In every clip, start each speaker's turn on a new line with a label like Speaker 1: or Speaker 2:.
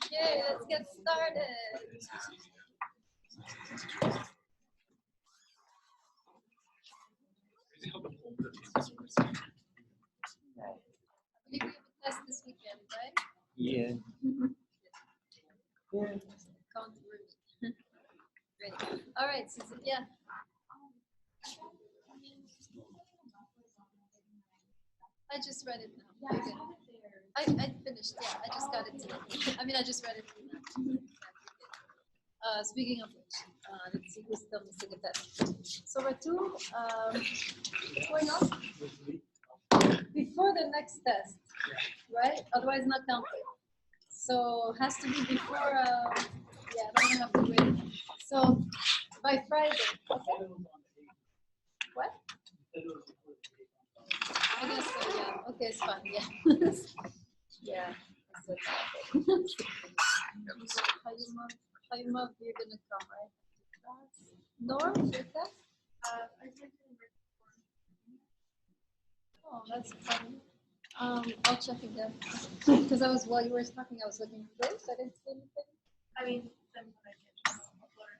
Speaker 1: Okay, let's get started. You have a test this weekend, right?
Speaker 2: Yeah.
Speaker 1: Can't read. Great. All right, Susan. Yeah. I just read it now. Okay. I finished. Yeah, I just got it today. I mean, I just read it. Speaking of which, let's see who's still missing a test. So Ratu, what's going on? Before the next test, right? Otherwise not counted. So has to be before. Yeah, I don't have to wait. So by Friday. Okay. What? I guess so. Yeah. Okay, it's fine. Yeah. Yeah. Hayuma, you're gonna come, right? Norm, your test? Oh, that's funny. I'll check again. Because while you were talking, I was looking for this. I didn't see anything.
Speaker 3: I mean, then I can just upload it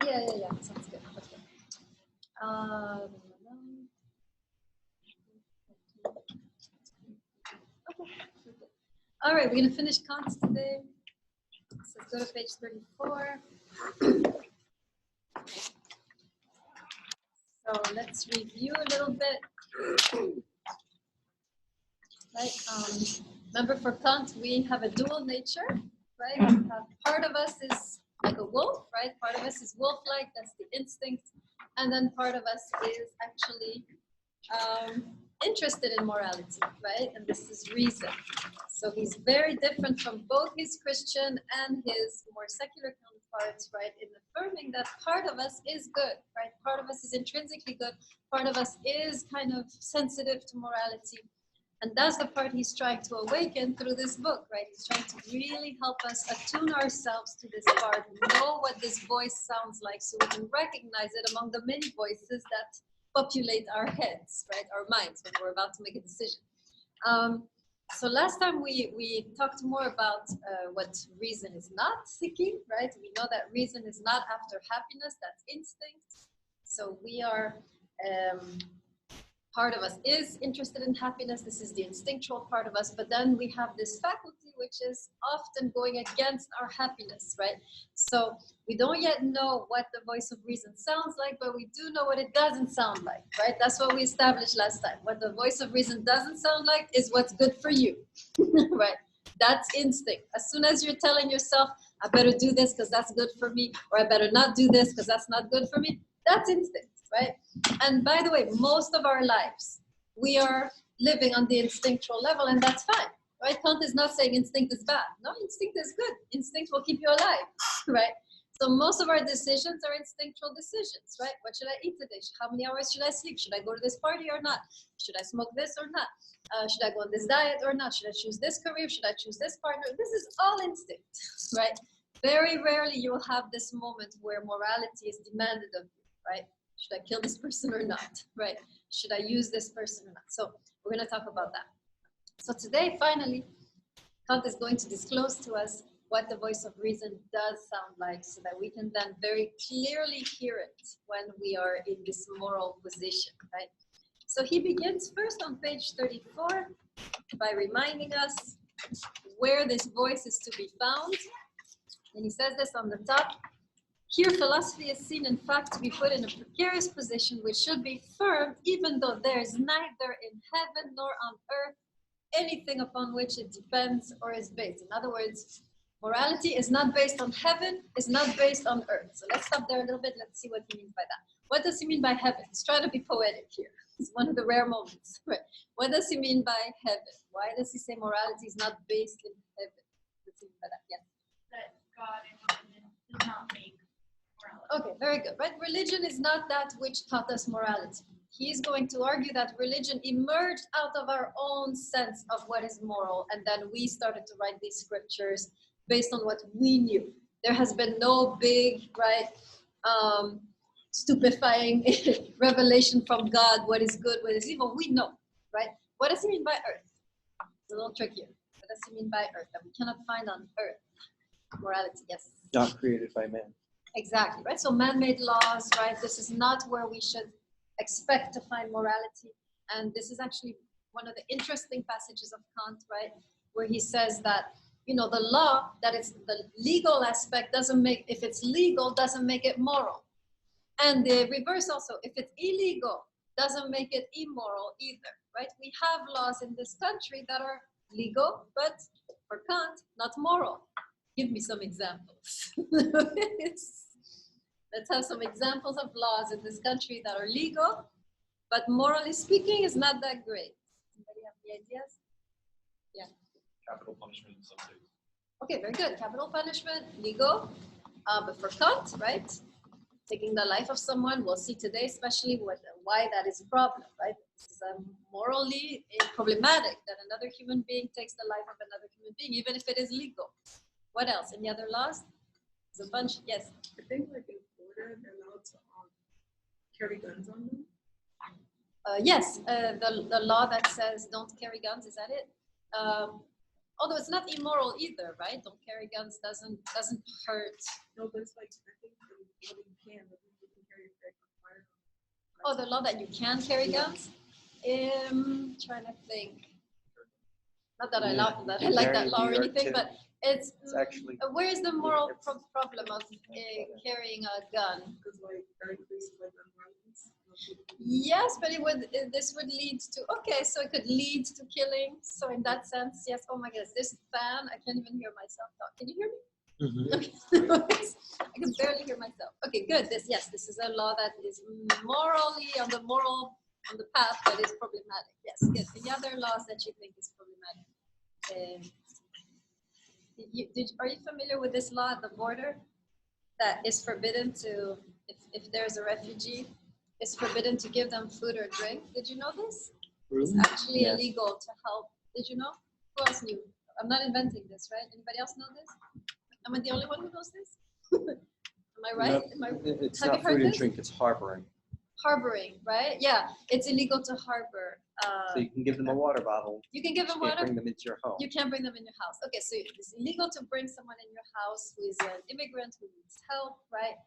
Speaker 3: again.
Speaker 1: Yeah. Sounds good. Okay. Okay. All right, we're going to finish Kant today. So let's go to page 34. So let's review a little bit. Right. Remember, for Kant, we have a dual nature, right? Part of us is like a wolf, right? Part of us is wolf-like, that's the instinct. And then part of us is actually interested in morality, right? And this is reason. So he's very different from both his Christian and his more secular counterparts, right? In affirming that part of us is good, right? Part of us is intrinsically good. Part of us is kind of sensitive to morality. And that's the part he's trying to awaken through this book, right? He's trying to really help us attune ourselves to this part, know what this voice sounds like so we can recognize it among the many voices that populate our heads, right? Our minds when we're about to make a decision. So last time we talked more about what reason is not seeking, right? We know that reason is not after happiness, that's instinct. So we are... part of us is interested in happiness. This is the instinctual part of us. But then we have this faculty, which is often going against our happiness, right? So we don't yet know what the voice of reason sounds like, but we do know what it doesn't sound like, right? That's what we established last time. What the voice of reason doesn't sound like is what's good for you, right? That's instinct. As soon as you're telling yourself, I better do this because that's good for me, or I better not do this because that's not good for me, that's instinct. Right? And by the way, most of our lives, we are living on the instinctual level, and that's fine, right? Kant is not saying instinct is bad. No, instinct is good. Instinct will keep you alive, right? So most of our decisions are instinctual decisions, right? What should I eat today? How many hours should I sleep? Should I go to this party or not? Should I smoke this or not? Should I go on this diet or not? Should I choose this career? Should I choose this partner? This is all instinct, right? Very rarely you will have this moment where morality is demanded of you, right? Should I kill this person or not, right? Should I use this person or not? So we're going to talk about that. So today, finally, Kant is going to disclose to us what the voice of reason does sound like so that we can then very clearly hear it when we are in this moral position, right? So he begins first on page 34 by reminding us where this voice is to be found. And he says this on the top. Here, philosophy is seen, in fact, to be put in a precarious position which should be firm, even though there is neither in heaven nor on earth anything upon which it depends or is based. In other words, morality is not based on heaven, is not based on earth. So let's stop there a little bit. Let's see what he means by that. What does he mean by heaven? He's trying to be poetic here. It's one of the rare moments. Right? What does he mean by heaven? Why does he say morality is not based in heaven? What does he mean by that? Yes.
Speaker 3: That God in heaven does not make morality.
Speaker 1: Okay, very good, right? Religion is not that which taught us morality. He's going to argue that religion emerged out of our own sense of what is moral, and then we started to write these scriptures based on what we knew. There has been no big, right, stupefying revelation from God, what is good, what is evil. We know, right? What does he mean by earth? It's a little trickier. What does he mean by earth? That we cannot find on earth. Morality, yes.
Speaker 2: Not created by man.
Speaker 1: Exactly, right? So man-made laws, right? This is not where we should expect to find morality. And this is actually one of the interesting passages of Kant, right? Where he says that, you know, the law, that it's the legal aspect doesn't make, if it's legal, doesn't make it moral. And the reverse also, if it's illegal, doesn't make it immoral either, right? We have laws in this country that are legal, but for Kant, not moral. Give me some examples. Let's have some examples of laws in this country that are legal, but morally speaking is not that great. Anybody have the ideas? Yeah.
Speaker 4: Capital punishment in some states.
Speaker 1: Okay, very good. Capital punishment, legal, but for Kant, right? Taking the life of someone, we'll see today, especially why that is a problem, right? This is morally problematic that another human being takes the life of another human being, even if it is legal. What else? Any other laws? There's a bunch. Yes.
Speaker 5: I think like in Florida, they're allowed to carry guns on them.
Speaker 1: Yes, the law that says don't carry guns, is that it? Although it's not immoral either, right? Don't carry guns doesn't hurt.
Speaker 5: No, but it's like I think you can carry a firearm.
Speaker 1: Oh, the law that you can carry guns? Trying to think. Not that I like that law or anything, but it's
Speaker 2: actually
Speaker 1: where is the moral problem of carrying a gun?
Speaker 5: Because like that increases like gun violence.
Speaker 1: Yes, but this would lead to, okay, so it could lead to killing. So in that sense, yes. Oh my goodness, this fan, I can't even hear myself talk. Can you hear me?
Speaker 2: Mm-hmm.
Speaker 1: Okay. I can barely hear myself. Okay, good. This is a law that is morally on the path, but is problematic. Yes, good. Any other laws that you think is problematic? Are you familiar with this law at the border that is forbidden to, if there's a refugee, it's forbidden to give them food or drink? Did you know this? It's actually illegal to help. Did you know? Who else knew? I'm not inventing this, right? Anybody else know this? Am I the only one who knows this? Am I right?
Speaker 2: It's
Speaker 1: Have
Speaker 2: not
Speaker 1: you heard
Speaker 2: food and
Speaker 1: this?
Speaker 2: drink, it's harboring.
Speaker 1: Harboring, right? Yeah, it's illegal to harbor.
Speaker 2: So you can give them a water bottle.
Speaker 1: You can give them
Speaker 2: You can't
Speaker 1: water.
Speaker 2: bring them into your home.
Speaker 1: You can't bring them in your house. Okay, so it's illegal to bring someone in your house who is an immigrant who needs help, right?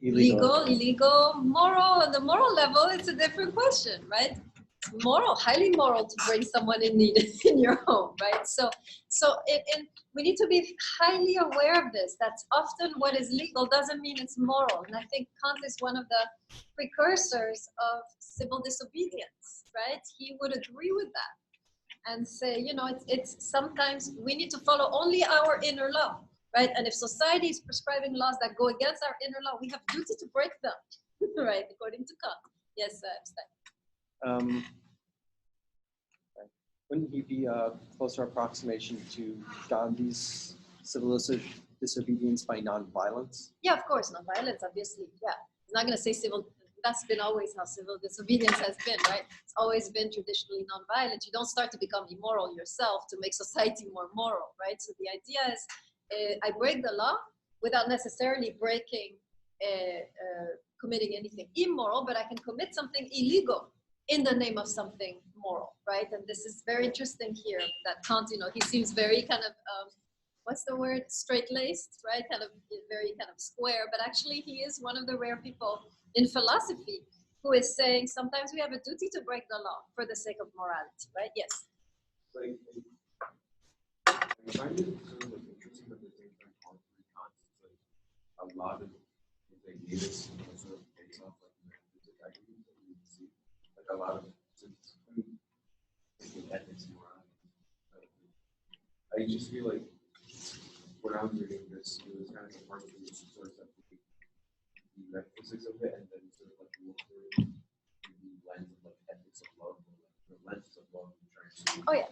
Speaker 1: Illegal, moral. On the moral level, it's a different question, right? It's moral, highly moral to bring someone in need in your home, right? So we need to be highly aware of this. That's often what is legal doesn't mean it's moral. And I think Kant is one of the precursors of civil disobedience, right? He would agree with that and say, you know, it's sometimes we need to follow only our inner law, right? And if society is prescribing laws that go against our inner law, we have duty to break them, right? According to Kant. Yes, Stein.
Speaker 2: Wouldn't you be a closer approximation to Gandhi's civil disobedience by nonviolence?
Speaker 1: Yeah, of course, nonviolence, obviously. Yeah, I'm not going to say civil. That's been always how civil disobedience has been, right? It's always been traditionally nonviolent. You don't start to become immoral yourself to make society more moral, right? So the idea is I break the law without necessarily committing anything immoral, but I can commit something illegal in the name of something moral, right? And this is very interesting here that Kant, you know, he seems very kind of, what's the word? Straight-laced, right? Kind of very kind of square, but actually he is one of the rare people in philosophy who is saying sometimes we have a duty to break the law for the sake of morality, right? Yes.
Speaker 4: I find it sort of like interesting that the things like Kant like a lot of his ideas sort of based off like metaphysics ideas that we see, like a lot of ethics and morality. I just feel like when I was reading this, it was kind of a part of the source of the metaphysics of it, and then sort of like look through the lens of like ethics of love, or like the lenses of love and trying to.
Speaker 1: Oh yeah.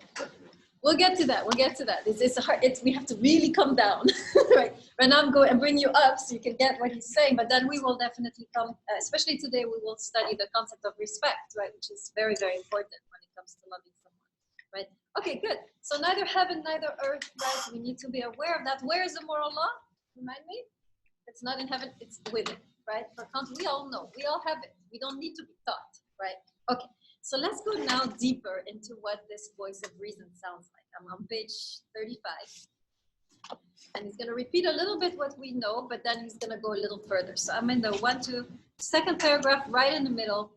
Speaker 1: We'll get to that. It's hard. We have to really come down, right? Right now I'm bringing you up so you can get what he's saying. But then we will definitely come, especially today, we will study the concept of respect, right? Which is very, very important when it comes to loving someone. right? Okay, good. So neither heaven, neither earth, right? We need to be aware of that. Where is the moral law? Remind me? It's not in heaven, it's within, right? For Kant, we all know, we all have it. We don't need to be taught, right? Okay, so let's go now deeper into what this voice of reason sounds like. I'm on page 35. And he's going to repeat a little bit what we know, but then he's going to go a little further. So I'm in the second paragraph, right in the middle.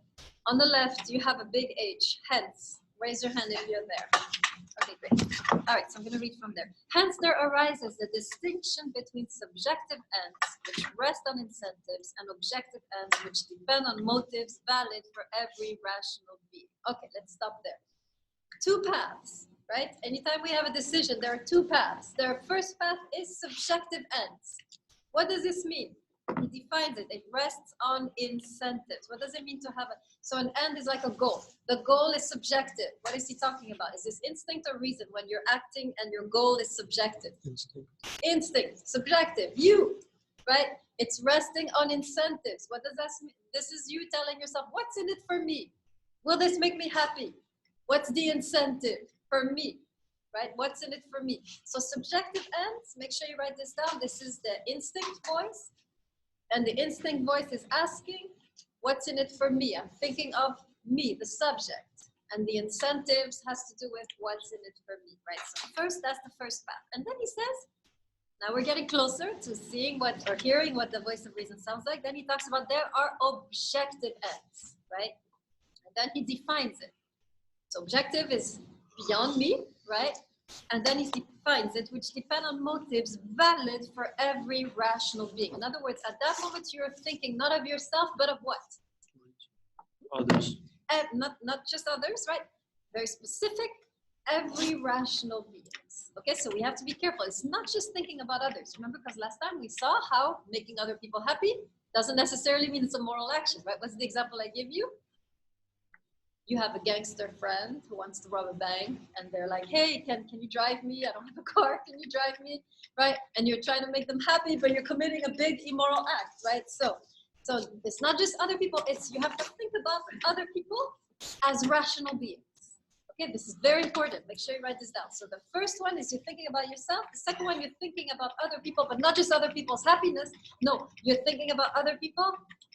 Speaker 1: On the left, you have a big H, hence. Raise your hand if you're there. Okay, great. All right, so I'm going to read from there. Hence, there arises a distinction between subjective ends, which rest on incentives, and objective ends, which depend on motives valid for every rational being. Okay, let's stop there. Two paths, right? Anytime we have a decision, there are two paths. The first path is subjective ends. What does this mean? He defines it. It rests on incentives. What does it mean to have a... So an end is like a goal. The goal is subjective. What is he talking about? Is this instinct or reason when you're acting and your goal is subjective?
Speaker 2: Instinct.
Speaker 1: Instinct, subjective. You, right? It's resting on incentives. What does that mean? This is you telling yourself, what's in it for me? Will this make me happy? What's the incentive for me? Right? What's in it for me? So subjective ends, make sure you write this down. This is the instinct voice. And the instinct voice is asking, what's in it for me? I'm thinking of me, the subject. And the incentives has to do with what's in it for me, right? So first, that's the first path. And then he says, now we're getting closer to seeing what, or hearing what the voice of reason sounds like. Then he talks about there are objective ends, right? And then he defines it. So objective is beyond me, right? And then he defines it, which depend on motives valid for every rational being. In other words, at that moment, you're thinking not of yourself, but of what?
Speaker 2: Others.
Speaker 1: And not just others, right? Very specific, every rational being. Okay, so we have to be careful. It's not just thinking about others. Remember, because last time we saw how making other people happy doesn't necessarily mean it's a moral action, right? What's the example I give you? You have a gangster friend who wants to rob a bank, and they're like, hey, can you drive me? I don't have a car, can you drive me? Right? And you're trying to make them happy, but you're committing a big immoral act, right? So it's not just other people, it's you have to think about other people as rational beings. Okay, this is very important. Make sure you write this down. So the first one is you're thinking about yourself. The second one, you're thinking about other people, but not just other people's happiness. No, you're thinking about other people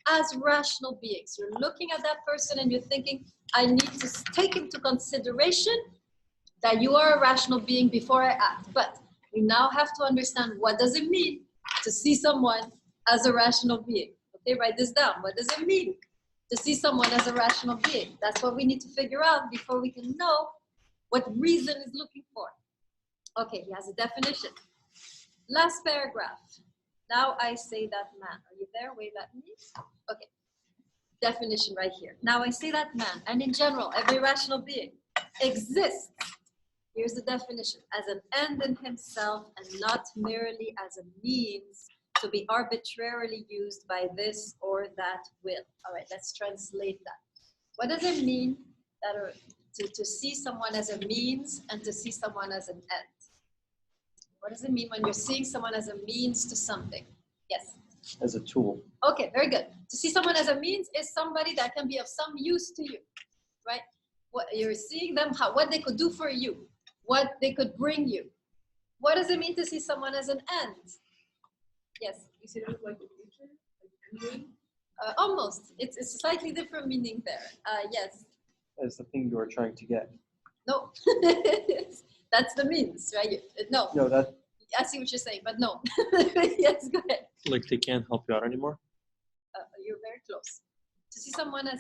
Speaker 1: as rational beings. You're looking at that person and you're thinking, I need to take into consideration that you are a rational being before I act. But we now have to understand, what does it mean to see someone as a rational being? Okay, write this down. What does it mean to see someone as a rational being? That's what we need to figure out before we can know what reason is looking for. Okay, he has a definition. Last paragraph. Now I say that man. Are you there? Wave at me. Okay. Definition right here. Now I say that man, and in general, every rational being exists. Here's the definition: as an end in himself and not merely as a means to be arbitrarily used by this or that will. All right, let's translate that. What does it mean that to see someone as a means and to see someone as an end? What does it mean when you're seeing someone as a means to something? Yes?
Speaker 2: As a tool.
Speaker 1: Okay, very good. To see someone as a means is somebody that can be of some use to you, right? What you're seeing them, what they could do for you, what they could bring you. What does it mean to see someone as an end? Yes?
Speaker 5: You see it as like the future? Like ending?
Speaker 1: Almost. It's a slightly different meaning there. Yes.
Speaker 2: As the thing you are trying to get.
Speaker 1: No. That's the means, right? No.
Speaker 2: No, that.
Speaker 1: I see what you're saying, but no. Yes, go ahead.
Speaker 6: Like they can't help you out anymore?
Speaker 1: You're very close. To see someone as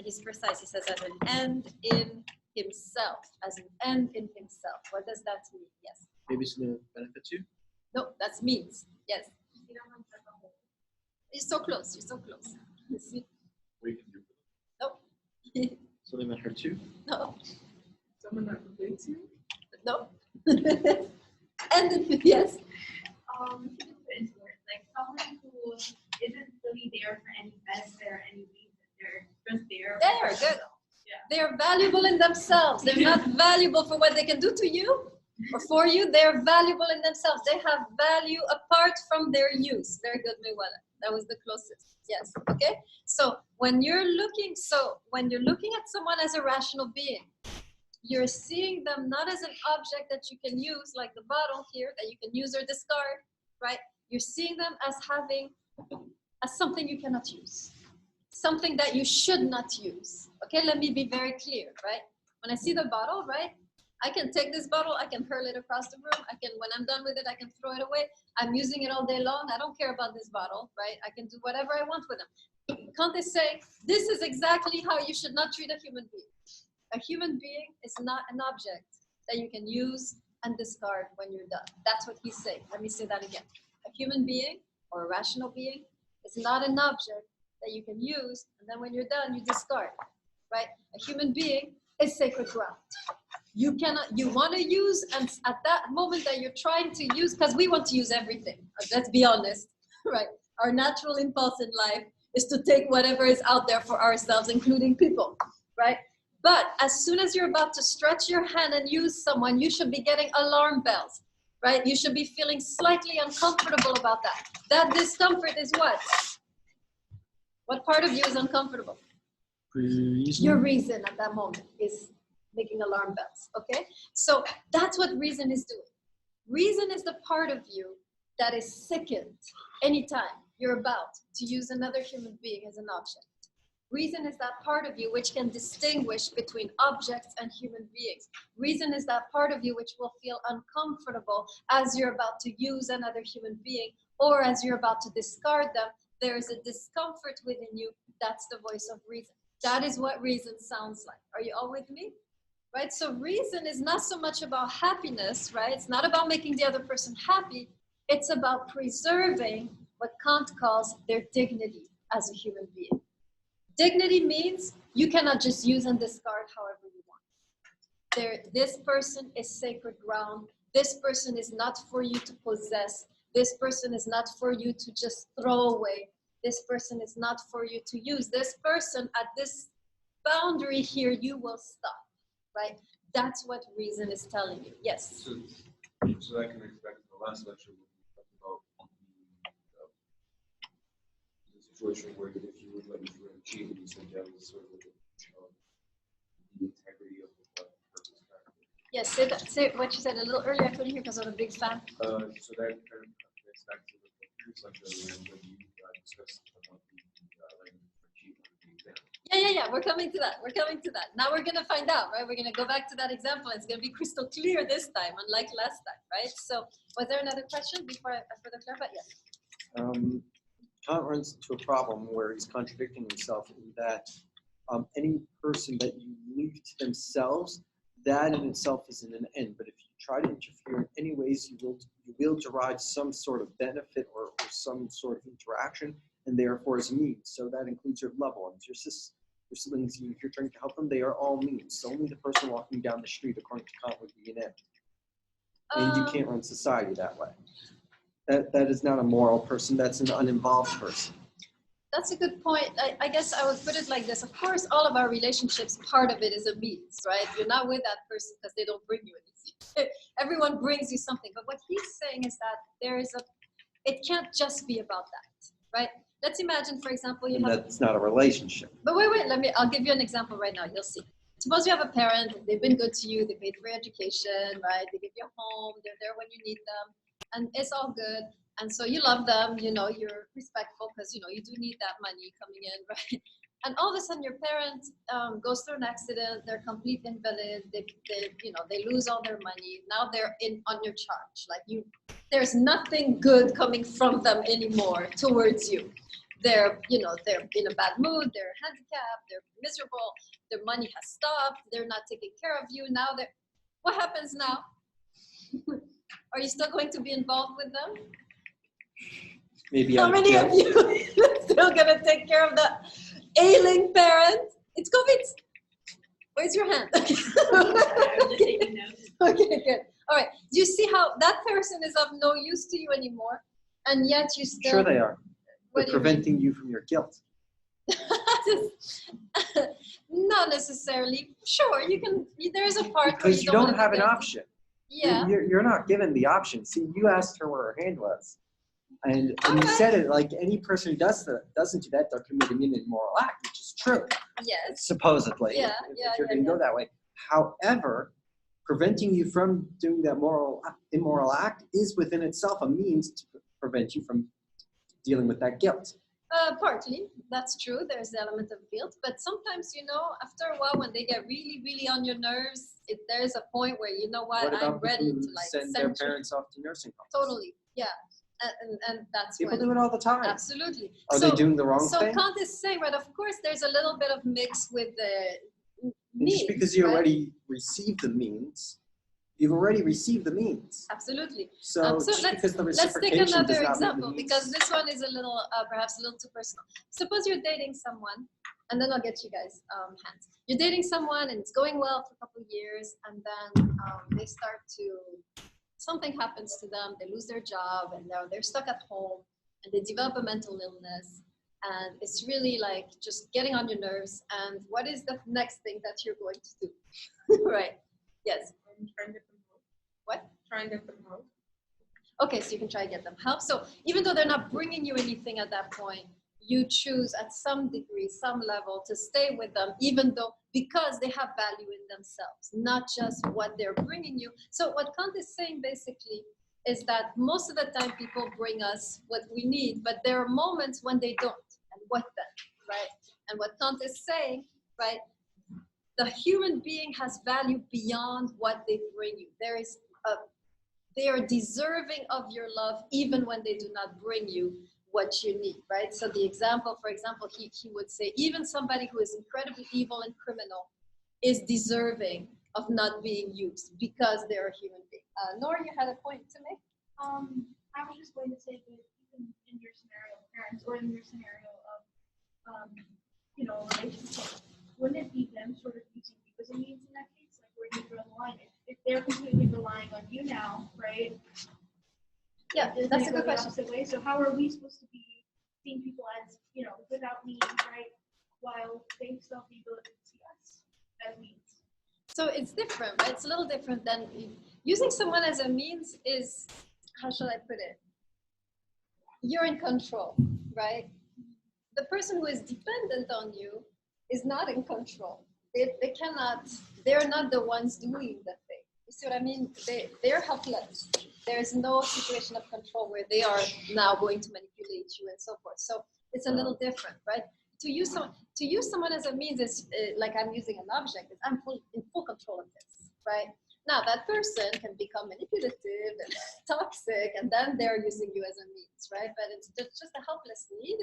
Speaker 1: he's precise, he says as an end in himself, as an end in himself. What does that mean? Yes.
Speaker 6: Maybe something that benefits you?
Speaker 1: No, that's means. Yes. You're so close. You're so close. You see?
Speaker 6: What you can do?
Speaker 1: No.
Speaker 6: Something that hurts you?
Speaker 1: No.
Speaker 5: Someone that relates you?
Speaker 1: No. And then, yes.
Speaker 3: We can just put into words, like someone who isn't really there for any benefit or any reason. They're just there.
Speaker 1: There, good.
Speaker 3: Yeah.
Speaker 1: They're valuable in themselves. They're not valuable for what they can do to you or for you. They're valuable in themselves. They have value apart from their use. Very good, Miwala. That was the closest. Yes. Okay. So when you're looking at someone as a rational being, you're seeing them not as an object that you can use, like the bottle here, that you can use or discard, right? You're seeing them as something you cannot use, something that you should not use. Okay, let me be very clear, right? When I see the bottle, right, I can take this bottle, I can hurl it across the room, when I'm done with it, I can throw it away. I'm using it all day long, I don't care about this bottle, right? I can do whatever I want with them. Kant is saying, this is exactly how you should not treat a human being. A human being is not an object that you can use and discard when you're done. That's what he's saying. Let me say that again. A human being or a rational being is not an object that you can use, and then when you're done, you discard, right? A human being is sacred ground. You want to use, and at that moment that you're trying to use, because we want to use everything, let's be honest, right? Our natural impulse in life is to take whatever is out there for ourselves, including people, right? But as soon as you're about to stretch your hand and use someone, you should be getting alarm bells, right? You should be feeling slightly uncomfortable about that. That discomfort is what? What part of you is uncomfortable?
Speaker 6: Reason.
Speaker 1: Your reason at that moment is making alarm bells, okay? So that's what reason is doing. Reason is the part of you that is sickened anytime you're about to use another human being as an object. Reason is that part of you which can distinguish between objects and human beings. Reason is that part of you which will feel uncomfortable as you're about to use another human being or as you're about to discard them. There is a discomfort within you. That's the voice of reason. That is what reason sounds like. Are you all with me? Right? So reason is not so much about happiness, right? It's not about making the other person happy. It's about preserving what Kant calls their dignity as a human being. Dignity means you cannot just use and discard however you want. This person is sacred ground. This person is not for you to possess. This person is not for you to just throw away. This person is not for you to use. This person at this boundary here, you will stop, right? That's what reason is telling you. Yes?
Speaker 4: So that connects back to the last lecture when we talked about the situation where if you would let me through and cheat, and you said that was sort of the integrity of the purpose factor.
Speaker 1: Yes, say what you said a little earlier. I couldn't hear because I'm a big fan.
Speaker 4: So that kind of connects back to the previous lecture when you discussed about the language for cheat on the example.
Speaker 1: Yeah. We're coming to that. Now we're going to find out, right? We're going to go back to that example. It's going to be crystal clear this time, unlike last time, right? So was there another question before I further clarify? Yes.
Speaker 2: Kant runs into a problem where he's contradicting himself in that any person that you leave to themselves, that in itself isn't an end. But if you try to interfere in any ways, you will derive some sort of benefit or some sort of interaction, and therefore is a means. So that includes your loved ones, your siblings. If you're trying to help them, they are all means. So only the person walking down the street, according to Kant, would be an end. And you can't run society that way. That is not a moral person. That's an uninvolved person.
Speaker 1: That's a good point. I guess I would put it like this. Of course, all of our relationships, part of it is a means, right? You're not with that person because they don't bring you anything. Everyone brings you something. But what he's saying is that it can't just be about that, right? Let's imagine, for example,
Speaker 2: That's not a relationship.
Speaker 1: But wait, I'll give you an example right now. You'll see. Suppose you have a parent, they've been good to you, they paid for your education, right? They give you a home, they're there when you need them, and it's all good. And so you love them, you're respectful because, you do need that money coming in, right? And all of a sudden your parent goes through an accident, they're complete invalid, they lose all their money. Now they're on your charge. There's nothing good coming from them anymore towards you. They're in a bad mood, they're handicapped, they're miserable, their money has stopped, they're not taking care of you. Now what happens now? Are you still going to be involved with them?
Speaker 2: Maybe
Speaker 1: How many of you are still going to take care of the ailing parent? It's COVID. Raise your hand.
Speaker 3: I'm just taking notes.
Speaker 1: Okay, good. All right. Do you see how that person is of no use to you anymore? And yet you still...
Speaker 2: Sure they are.
Speaker 1: What
Speaker 2: They're
Speaker 1: do you mean?
Speaker 2: preventing you from your guilt.
Speaker 1: Not necessarily. Sure, you can. There's a part
Speaker 2: Because you
Speaker 1: where
Speaker 2: don't have an option.
Speaker 1: Yeah.
Speaker 2: You're not given the option. See, you asked her where her hand was. And you
Speaker 1: Alright.
Speaker 2: said it like any person who doesn't do that, they're committing an immoral act, which is true.
Speaker 1: Yes.
Speaker 2: Supposedly.
Speaker 1: Yeah,
Speaker 2: if
Speaker 1: yeah,
Speaker 2: you're
Speaker 1: yeah,
Speaker 2: going to
Speaker 1: yeah.
Speaker 2: go that way. However, preventing you from doing that immoral act is within itself a means to prevent you from dealing with that guilt.
Speaker 1: Partly, that's true. There's the element of guilt, but sometimes, you know, after a while, when they get really, really on your nerves, there's a point where, you know what,
Speaker 2: What
Speaker 1: I'm
Speaker 2: about
Speaker 1: ready
Speaker 2: people
Speaker 1: to
Speaker 2: who
Speaker 1: like
Speaker 2: send their parents off to nursing homes?
Speaker 1: Totally, yeah, and that's
Speaker 2: People
Speaker 1: when,
Speaker 2: do it all the time.
Speaker 1: absolutely.
Speaker 2: Are they doing the wrong
Speaker 1: so
Speaker 2: thing?
Speaker 1: Kant is saying, right? Of course, there's a little bit of mix with the
Speaker 2: And
Speaker 1: means,
Speaker 2: just because you
Speaker 1: right?
Speaker 2: already received the means, you've already received the means.
Speaker 1: Absolutely.
Speaker 2: So just because the
Speaker 1: Let's take
Speaker 2: reciprocation
Speaker 1: another
Speaker 2: does not mean the
Speaker 1: example,
Speaker 2: means.
Speaker 1: because this one is a little, perhaps a little too personal. Suppose you're dating someone, and then I'll get you guys hands. You're dating someone, and it's going well for a couple of years, and then they start to, something happens to them, they lose their job, and they're stuck at home, and they develop a mental illness, and it's really like just getting on your nerves. And what is the next thing that you're going to do? Right? Yes.
Speaker 5: Trying to get them help.
Speaker 1: What?
Speaker 5: Trying to get them help.
Speaker 1: Okay, so you can try to get them help. So even though they're not bringing you anything at that point, you choose at some degree, some level to stay with them, even though, because they have value in themselves, not just what they're bringing you. So what Kant is saying basically is that most of the time people bring us what we need, but there are moments when they don't. And what then, right? And what Kant is saying, right? The human being has value beyond what they bring you. They are deserving of your love even when they do not bring you what you need, right? So the example, for example, he would say, even somebody who is incredibly evil and criminal is deserving of not being used because they're a human being. Nora, you had a point to make?
Speaker 3: I was just going to say that even in your scenario of parents, or in your scenario of, you know, relationship, wouldn't it be them sort of using you as a means in that case? Like, where do you draw the line? If they're completely relying on you now, right?
Speaker 1: Yeah,
Speaker 3: Isn't
Speaker 1: that's
Speaker 3: it
Speaker 1: a
Speaker 3: go
Speaker 1: good
Speaker 3: the
Speaker 1: question.
Speaker 3: opposite way? So how are we supposed to be seeing people as, you know, without means, right? While they still have the ability to see us as means.
Speaker 1: So it's different, right? It's a little different than using someone as a means is, how shall I put it? You're in control, right? The person who is dependent on you is not in control. They cannot, they're not the ones doing the thing. You see what I mean? They're helpless. There's no situation of control where they are now going to manipulate you and so forth. So it's a little different, right? To use someone as a means is like I'm using an object. I'm in full control of this, right? Now that person can become manipulative and toxic, and then they're using you as a means, right? But it's just a helpless need.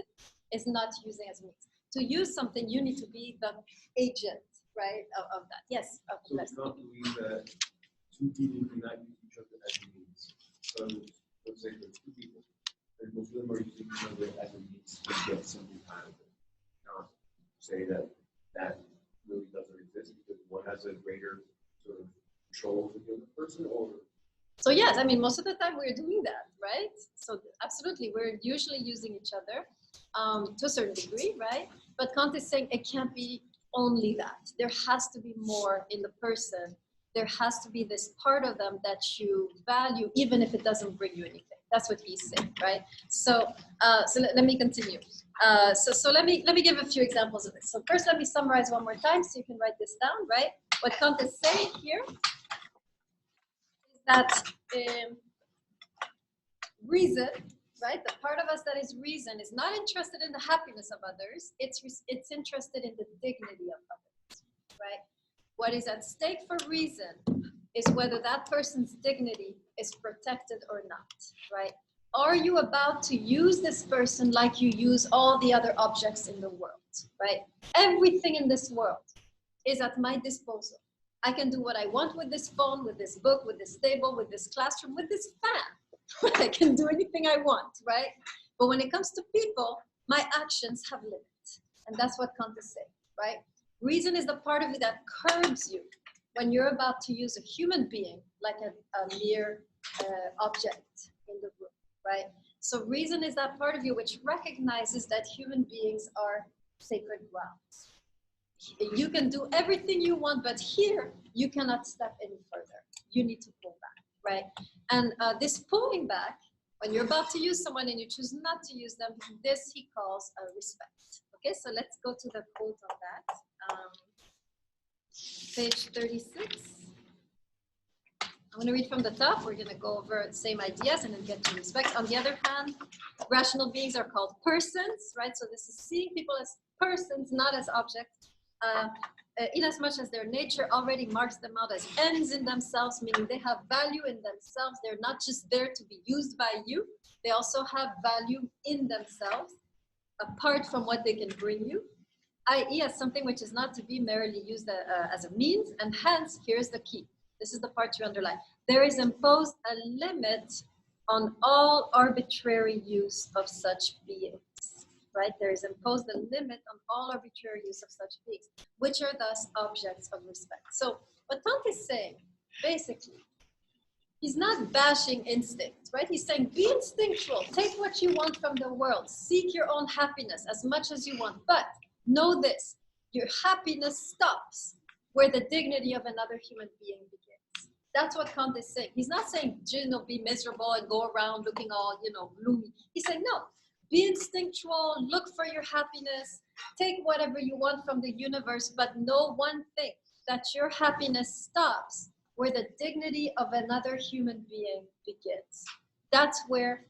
Speaker 1: Is not using as a means. To use something, you need to be the agent, right, of that. Yes.
Speaker 4: So it's not believe that two people cannot use each other as a means. So let's say there's two people, and both of them are using each other as a means to get something out of it. Not say that that really doesn't exist because one has a greater sort of control over the other person, or
Speaker 1: So yes, I mean, most of the time we're doing that, right? So absolutely, we're usually using each other to a certain degree, right? But Kant is saying it can't be only that. There has to be more in the person. There has to be this part of them that you value, even if it doesn't bring you anything. That's what he's saying, right? So, let me continue. So let me give a few examples of this. So first, let me summarize one more time so you can write this down, right? What Kant is saying here is that reason, right? The part of us that is reason is not interested in the happiness of others. It's interested in the dignity of others, right? What is at stake for reason is whether that person's dignity is protected or not, right? Are you about to use this person like you use all the other objects in the world, right? Everything in this world is at my disposal. I can do what I want with this phone, with this book, with this table, with this classroom, with this fan. I can do anything I want, right? But when it comes to people, my actions have limits. And that's what Kant is saying, right? Reason is the part of you that curbs you when you're about to use a human being like a mere object in the room, right? So reason is that part of you which recognizes that human beings are sacred grounds. You can do everything you want, but here you cannot step any further. You need to pull back, right? And this pulling back, when you're about to use someone and you choose not to use them, this he calls respect. Okay, so let's go to the quote on that. Page 36. I'm going to read from the top. We're going to go over the same ideas and then get to respect. On the other hand, rational beings are called persons, right? So this is seeing people as persons, not as objects. Inasmuch as their nature already marks them out as ends in themselves, meaning they have value in themselves. They're not just there to be used by you. They also have value in themselves, apart from what they can bring you, i.e. as something which is not to be merely used as a means, and hence, here's the key. This is the part to underline. There is imposed a limit on all arbitrary use of such beings, right? There is imposed a limit on all arbitrary use of such beings, which are thus objects of respect. So what Kant is saying, basically, he's not bashing instinct, right? He's saying, be instinctual, take what you want from the world, seek your own happiness as much as you want, but know this, your happiness stops where the dignity of another human being begins. That's what Kant is saying. He's not saying, be miserable and go around looking all, gloomy. He's saying, no, be instinctual, look for your happiness, take whatever you want from the universe, but know one thing, that your happiness stops where the dignity of another human being begins. That's where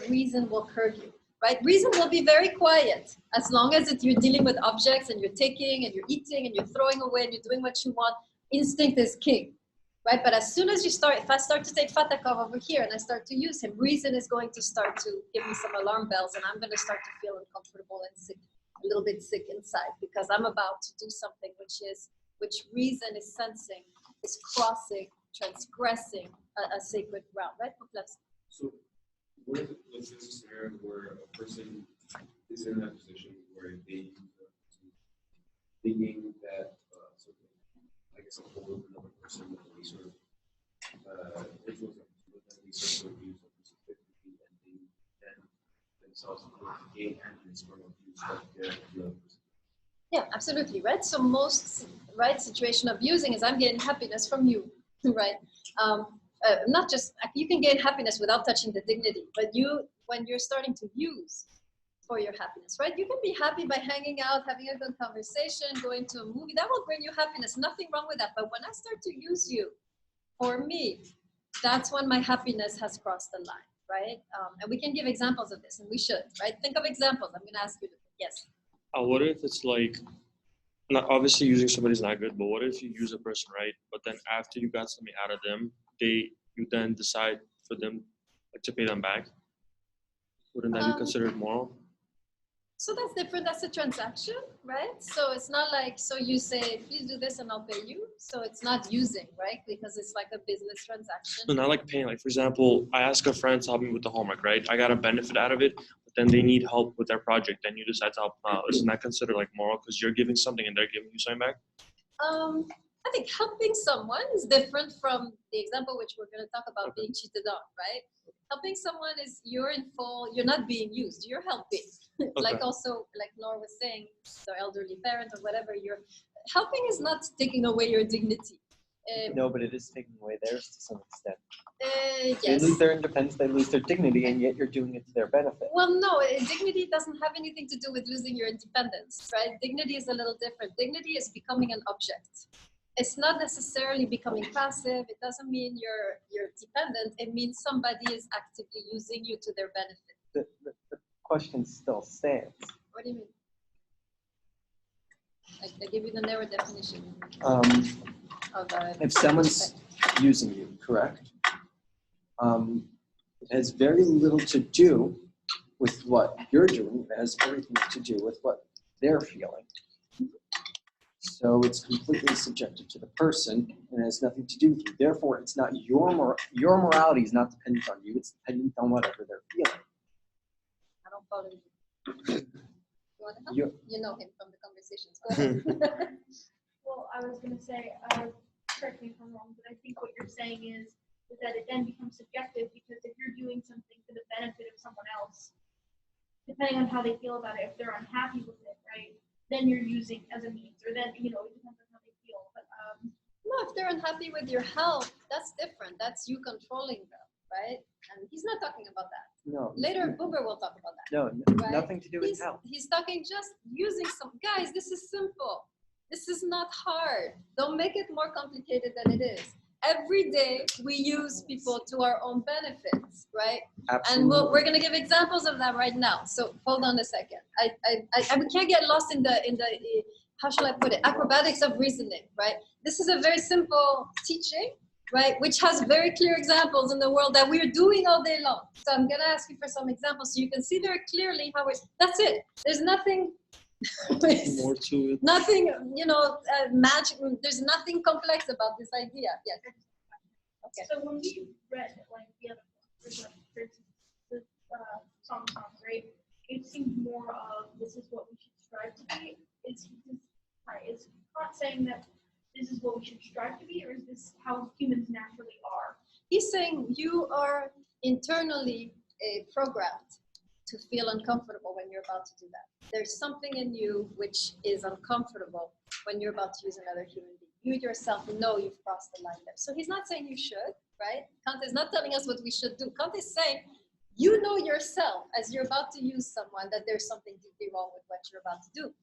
Speaker 1: reason will curb you, right? Reason will be very quiet as long as you're dealing with objects and you're taking and you're eating and you're throwing away and you're doing what you want. Instinct is king, right? But as soon as if I start to take Fatakov over here and I start to use him, reason is going to start to give me some alarm bells and I'm going to start to feel uncomfortable and sick, a little bit sick inside, because I'm about to do something which reason is sensing, is crossing, transgressing a sacred ground, right?
Speaker 4: So what if let's say a scenario where a person is in that position where they thinking that sort of, I guess, a hold of another person with any sort of influence with any sort of abuse of specifically, and they then themselves gain happiness from abuse of the other person.
Speaker 1: Yeah, absolutely, right? So most, right, situation of using is I'm getting happiness from you, right? Not just, you can gain happiness without touching the dignity, but when you're starting to use for your happiness, right? You can be happy by hanging out, having a good conversation, going to a movie, that will bring you happiness, nothing wrong with that. But when I start to use you for me, that's when my happiness has crossed the line, right? And we can give examples of this, and we should, right? Think of examples. I'm gonna ask you to, yes.
Speaker 6: What if it's like, not obviously using somebody is not good, but what if you use a person, right? But then after you got something out of them, you then decide for them to pay them back? Wouldn't that be considered moral?
Speaker 1: So that's different. That's a transaction, right? So it's not like, so you say, please do this and I'll pay you. So it's not using, right? Because it's like a business transaction.
Speaker 6: So not like paying. Like, for example, I ask a friend to help me with the homework, right? I got a benefit out of it, but then they need help with their project. Then you decide to help them out. Isn't that considered like moral because you're giving something and they're giving you something back?
Speaker 1: I think helping someone is different from the example which we're going to talk about being cheated on, right? Helping someone is you're not being used, you're helping. Like also, like Nora was saying, the elderly parent or whatever, you're helping is not taking away your dignity.
Speaker 2: No, but it is taking away theirs to some extent.
Speaker 1: Yes.
Speaker 2: They lose their independence, they lose their dignity, and yet you're doing it to their benefit.
Speaker 1: Well, no, dignity doesn't have anything to do with losing your independence, right? Dignity is a little different. Dignity is becoming an object. It's not necessarily becoming passive. It doesn't mean you're dependent. It means somebody is actively using you to their benefit.
Speaker 2: The question still stands.
Speaker 1: What do you mean? I give you the narrow definition.
Speaker 2: If someone's using you, correct? It has very little to do with what you're doing. It has everything to do with what they're feeling. So it's completely subjective to the person and has nothing to do with you. Therefore, it's not your morality is not dependent on you. It's dependent on whatever they're feeling.
Speaker 1: I don't follow you. You want to help? You know him from the conversations. Go ahead.
Speaker 3: Well, I was going to say, correct me if I'm wrong, but I think what you're saying is that it then becomes subjective because if you're doing something for the benefit of someone else, depending on how they feel about it, if they're unhappy with it, right, then you're using as a means, or then, it depends on how they feel. But
Speaker 1: no, if they're unhappy with your health, that's different. That's you controlling them, right? And he's not talking about that.
Speaker 2: No.
Speaker 1: Later, Boober will talk about that.
Speaker 2: No,
Speaker 1: right?
Speaker 2: nothing to do with health.
Speaker 1: He's talking just using some, guys, this is simple. This is not hard. Don't make it more complicated than it is. Every day we use people to our own benefits, right?
Speaker 2: Absolutely.
Speaker 1: And we're going to give examples of that right now. So hold on a second. We can't get lost in the how shall I put it, acrobatics of reasoning, right? This is a very simple teaching, right, which has very clear examples in the world that we're doing all day long. So I'm going to ask you for some examples so you can see very clearly how that's it. There's nothing
Speaker 6: More to it.
Speaker 1: nothing, magic. There's nothing complex about this idea. Yes. Okay.
Speaker 3: So when we read like the other the songs, right? It seemed more of this is what we should strive to be. Is Kant saying that this is what we should strive to be, or is this how humans naturally are?
Speaker 1: He's saying you are internally programmed to feel uncomfortable when you're about to do that. There's something in you which is uncomfortable when you're about to use another human being. You yourself know you've crossed the line there. So he's not saying you should, right? Kant is not telling us what we should do. Kant is saying you know yourself as you're about to use someone that there's something deeply wrong with what you're about to do.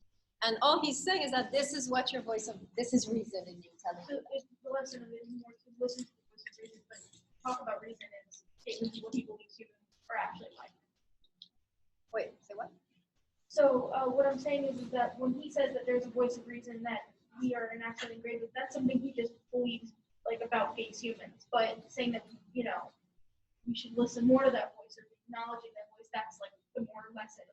Speaker 1: And all he's saying is that this is what this is reason in you telling
Speaker 3: So
Speaker 1: you that.
Speaker 3: the lesson of it is more to listen to the voice of reason, but talk about reason is statements what people believe humans are actually like.
Speaker 1: Wait, say what?
Speaker 3: So what I'm saying is that when he says that there's a voice of reason that we are naturally engraved with, that's something he just believes like about base humans. But saying that we should listen more to that voice or acknowledging that voice, that's like the more lesson.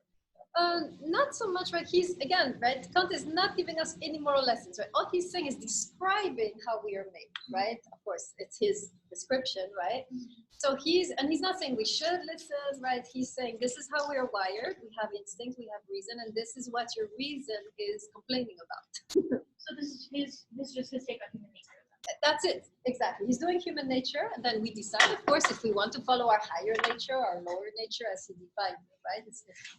Speaker 1: Not so much, right? He's, again, right, Kant is not giving us any moral lessons, right? All he's saying is describing how we are made, right? Of course, it's his description, right? So he's not saying we should listen, right? He's saying this is how we are wired. We have instinct, we have reason, and this is what your reason is complaining about.
Speaker 3: So this is just his take on human nature.
Speaker 1: That's it, exactly. He's doing human nature, and then we decide, of course, if we want to follow our higher nature, our lower nature, as he defined it, right?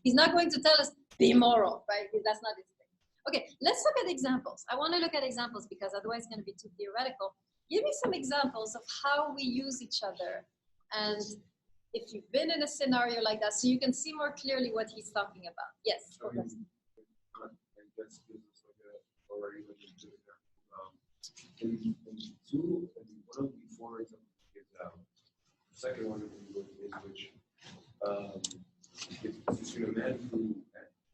Speaker 1: He's not going to tell us, be moral, right? That's not his thing. Okay, let's look at examples. I want to look at examples because otherwise it's going to be too theoretical. Give me some examples of how we use each other, and if you've been in a scenario like that, so you can see more clearly what he's talking about. Yes.
Speaker 4: I mean, I guess this is like a already like a good example. One of the four examples is the second one is which it's between a man who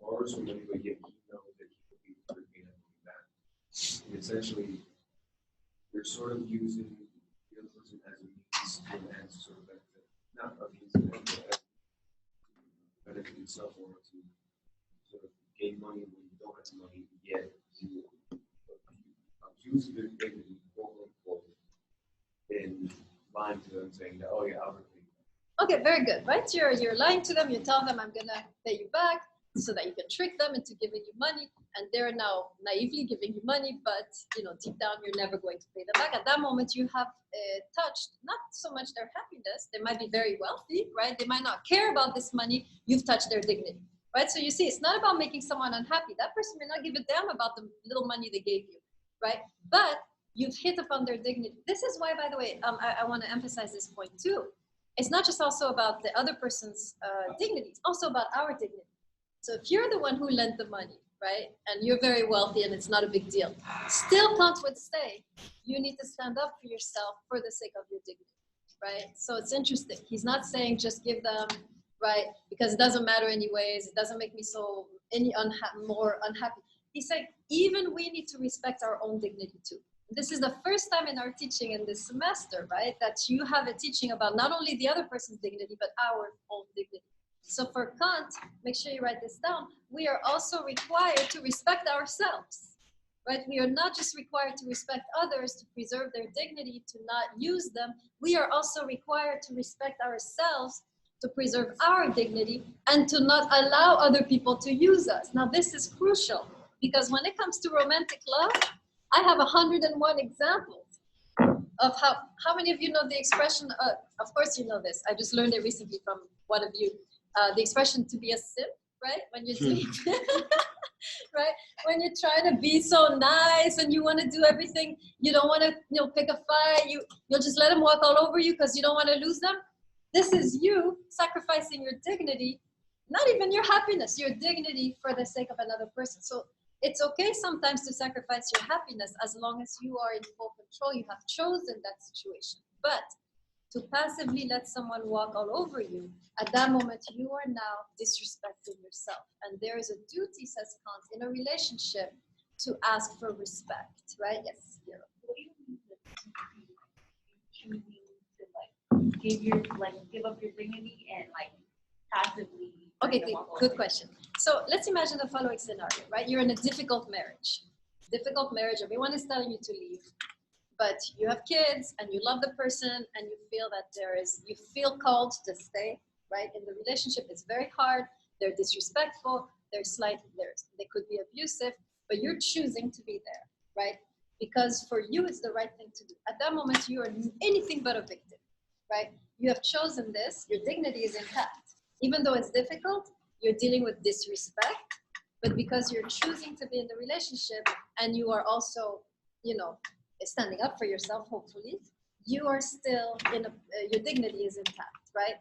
Speaker 4: borrows from money, but yet he knows that he could be paying that. And essentially, you're sort of using the other person as a means to enhance sort of benefit, not a means to benefit yourself or to sort of gain money when you don't have money, yet you use their dignity, quote unquote, in lying to them, saying that, oh yeah, I'll repay you.
Speaker 1: Okay, very good, right? You're lying to them. You tell them, I'm gonna pay you back, so that you can trick them into giving you money, and they're now naively giving you money, but deep down you're never going to pay them back. At that moment, you have touched not so much their happiness. They might be very wealthy, right? They might not care about this money. You've touched their dignity, right? So you see, it's not about making someone unhappy. That person may not give a damn about the little money they gave you, right? But you've hit upon their dignity. This is why, by the way, I want to emphasize this point too. It's not just also about the other person's dignity, it's also about our dignity. So if you're the one who lent the money, right, and you're very wealthy and it's not a big deal, still Kant would say, you need to stand up for yourself for the sake of your dignity, right? So it's interesting. He's not saying just give them, right, because it doesn't matter anyways, it doesn't make me so more unhappy. He's saying, even we need to respect our own dignity too. This is the first time in our teaching in this semester, right, that you have a teaching about not only the other person's dignity, but our own dignity. So for Kant, make sure you write this down, we are also required to respect ourselves, right? We are not just required to respect others, to preserve their dignity, to not use them. We are also required to respect ourselves, to preserve our dignity, and to not allow other people to use us. Now, this is crucial, because when it comes to romantic love, I have 101 examples of how many of you know the expression, of course you know this, I just learned it recently from one of you, the expression to be a simp, right? When you're doing, right? When you're trying to be so nice and you want to do everything, you don't want to pick a fight, you'll just let them walk all over you because you don't want to lose them. This is you sacrificing your dignity, not even your happiness, your dignity for the sake of another person. So It's okay sometimes to sacrifice your happiness as long as you are in full control. You have chosen that situation. But to passively let someone walk all over you, at that moment you are now disrespecting yourself. And there is a duty, says Kant, in a relationship to ask for respect, right? Yes. Yeah.
Speaker 7: What do you mean that choosing to give up your dignity and like passively?
Speaker 1: Okay, good question. So let's imagine the following scenario, right? You're in a difficult marriage. Difficult marriage, everyone is telling you to leave, but you have kids and you love the person and you feel that you feel called to stay, right? In the relationship, it's very hard. They're disrespectful. They could be abusive, but you're choosing to be there, right? Because for you, it's the right thing to do. At that moment, you are anything but a victim, right? You have chosen this. Your dignity is intact. Even though it's difficult, you're dealing with disrespect, but because you're choosing to be in the relationship and you are also, standing up for yourself, hopefully, you are still your dignity is intact, right?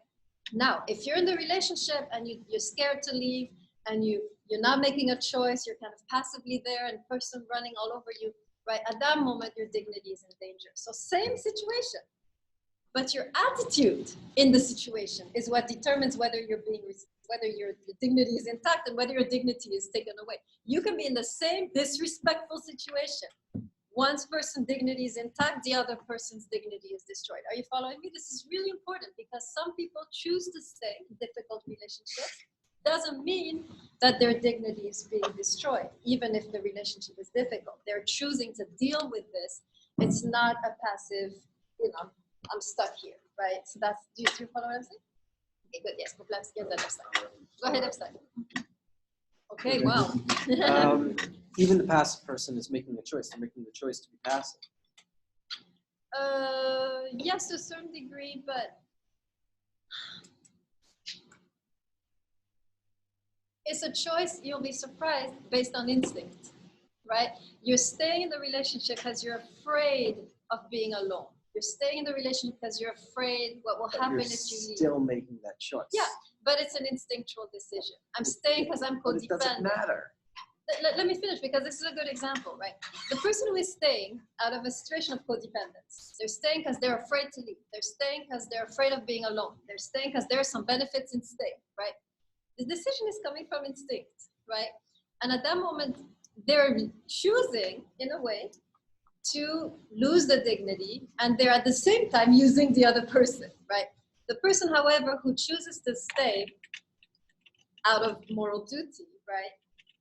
Speaker 1: Now, if you're in the relationship and you're scared to leave and you're not making a choice, you're kind of passively there and person running all over you, right? At that moment, your dignity is in danger. So same situation. But your attitude in the situation is what determines whether your dignity is intact and whether your dignity is taken away. You can be in the same disrespectful situation. One person's dignity is intact, the other person's dignity is destroyed. Are you following me? This is really important because some people choose to stay in difficult relationships. Doesn't mean that their dignity is being destroyed, even if the relationship is difficult. They're choosing to deal with this. It's not a passive, I'm stuck here, right? So do you follow what I'm saying? Okay, good, yes. Go ahead, Epstein. Okay, wow.
Speaker 2: Even the passive person is making a choice. They're making the choice to be passive.
Speaker 1: Yes, to a certain degree, but it's a choice, you'll be surprised, based on instinct, right? You're staying in the relationship because you're afraid of being alone. You're staying in the relationship because you're afraid what will happen if you leave.
Speaker 2: You're still making that choice.
Speaker 1: Yeah, but it's an instinctual decision. I'm staying because I'm codependent.
Speaker 2: But it doesn't matter.
Speaker 1: Let me finish because this is a good example, right? The person who is staying out of a situation of codependence, they're staying because they're afraid to leave. They're staying because they're afraid of being alone. They're staying because there are some benefits in staying, right? The decision is coming from instinct, right? And at that moment, they're choosing, in a way, to lose the dignity, and they're at the same time using the other person, right? The person, however, who chooses to stay out of moral duty, right,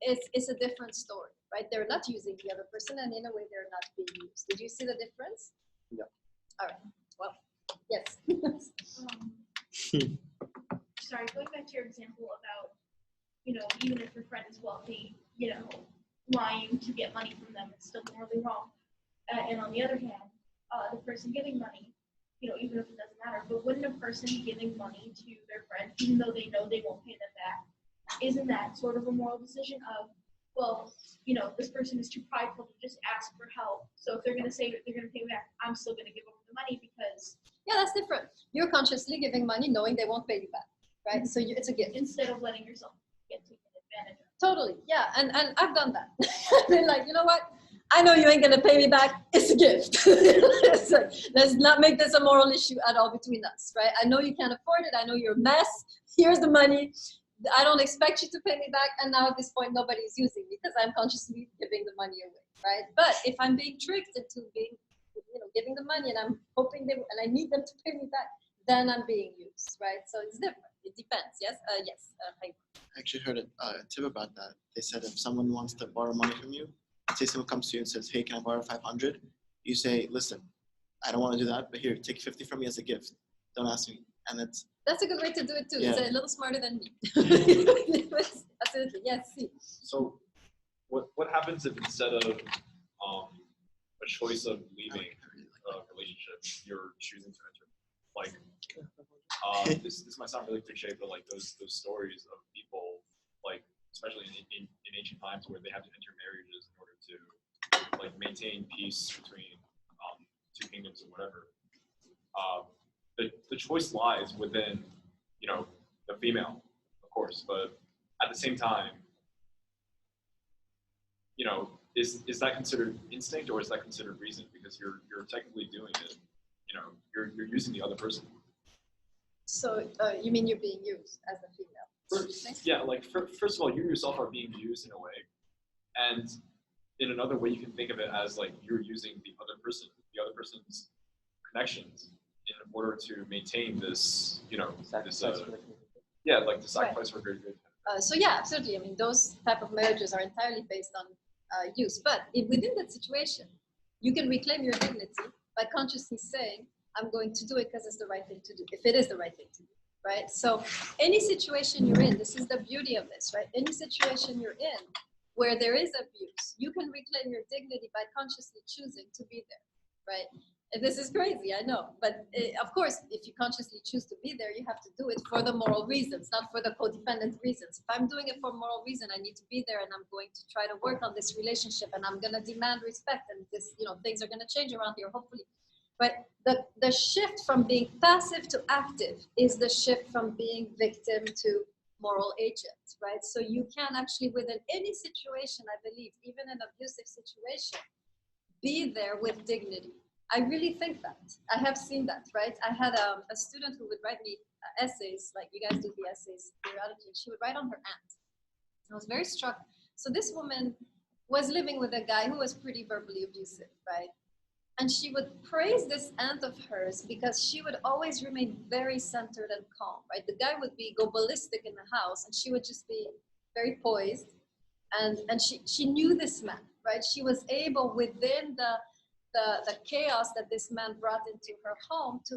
Speaker 1: it's a different story, right? They're not using the other person, and in a way, they're not being used. Did you see the difference?
Speaker 2: Yeah.
Speaker 1: All right. Well, yes.
Speaker 3: Sorry, going back to your example about, even if your friend is wealthy, lying to get money from them is still morally wrong. And on the other hand, the person giving money, even if it doesn't matter, but wouldn't a person giving money to their friend, even though they know they won't pay them back, isn't that sort of a moral decision of, well, this person is too prideful to just ask for help. So if they're going to say that they're going to pay me back, I'm still going to give over the money because...
Speaker 1: Yeah, that's different. You're consciously giving money knowing they won't pay you back, right? Mm-hmm. So it's a gift.
Speaker 3: Instead of letting yourself get taken advantage of.
Speaker 1: Totally, yeah. And I've done that. I've been like, you know what? I know you ain't going to pay me back. It's a gift. It's like, let's not make this a moral issue at all between us, right? I know you can't afford it. I know you're a mess. Here's the money. I don't expect you to pay me back. And now at this point, nobody's using me because I'm consciously giving the money away, right? But if I'm being tricked into giving the money and I'm hoping and I need them to pay me back, then I'm being used, right? So it's different. It depends. Yes. Yes.
Speaker 8: I actually heard a tip about that. They said if someone wants to borrow money from you, say someone comes to you and says, "Hey, can I borrow 500?" You say, "Listen, I don't want to do that, but here, take 50 from me as a gift. Don't ask me." And
Speaker 1: that's a good way to do it too. Yeah. It's a little smarter than me. Absolutely. Yes. See.
Speaker 9: So, what happens if instead of a choice of leaving a relationship, you're choosing to enter? Like, this might sound really cliche, but like those stories of people, like especially in ancient times, where they had to enter marriages in order to like maintain peace between two kingdoms or whatever. The choice lies within the female, of course, but at the same time, is that considered instinct or is that considered reason? Because you're technically doing it. You're using the other person.
Speaker 1: So you mean you're being used as a female?
Speaker 9: Yeah, like first of all, you yourself are being used in a way, and in another way, you can think of it as like you're using the other person's connections in order to maintain this,
Speaker 2: Sacrifice
Speaker 9: this,
Speaker 2: for the
Speaker 9: yeah, like the sacrifice for greater good.
Speaker 1: So yeah, absolutely. I mean, those type of marriages are entirely based on use. But within that situation, you can reclaim your dignity by consciously saying, I'm going to do it because it's the right thing to do, if it is the right thing to do, right? So any situation you're in, this is the beauty of this, right? Any situation you're in where there is abuse, you can reclaim your dignity by consciously choosing to be there, right? And this is crazy, I know. But of course, if you consciously choose to be there, you have to do it for the moral reasons, not for the codependent reasons. If I'm doing it for moral reason, I need to be there and I'm going to try to work on this relationship and I'm going to demand respect and this, things are going to change around here, hopefully. But the shift from being passive to active is the shift from being victim to moral agent, right? So you can actually, within any situation, I believe, even an abusive situation, be there with dignity. I really think that. I have seen that, right? I had a student who would write me essays, like you guys do the essays periodically. She would write on her aunt. I was very struck. So this woman was living with a guy who was pretty verbally abusive, right? And she would praise this aunt of hers because she would always remain very centered and calm, right? The guy would go ballistic in the house and she would just be very poised. And she knew this man, right? She was able within the chaos that this man brought into her home to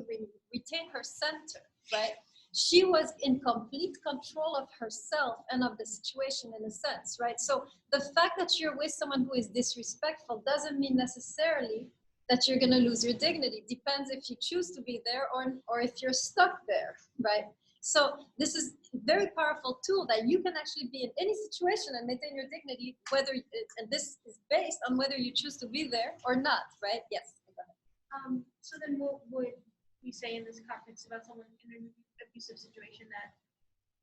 Speaker 1: retain her center, right? She was in complete control of herself and of the situation in a sense, right? So the fact that you're with someone who is disrespectful doesn't mean necessarily that you're going to lose your dignity. Depends if you choose to be there or if you're stuck there, right? So this is a very powerful tool that you can actually be in any situation and maintain your dignity, and this is based on whether you choose to be there or not, right? Yes. Go ahead.
Speaker 3: So then what would we say in this conference about someone in an abusive situation that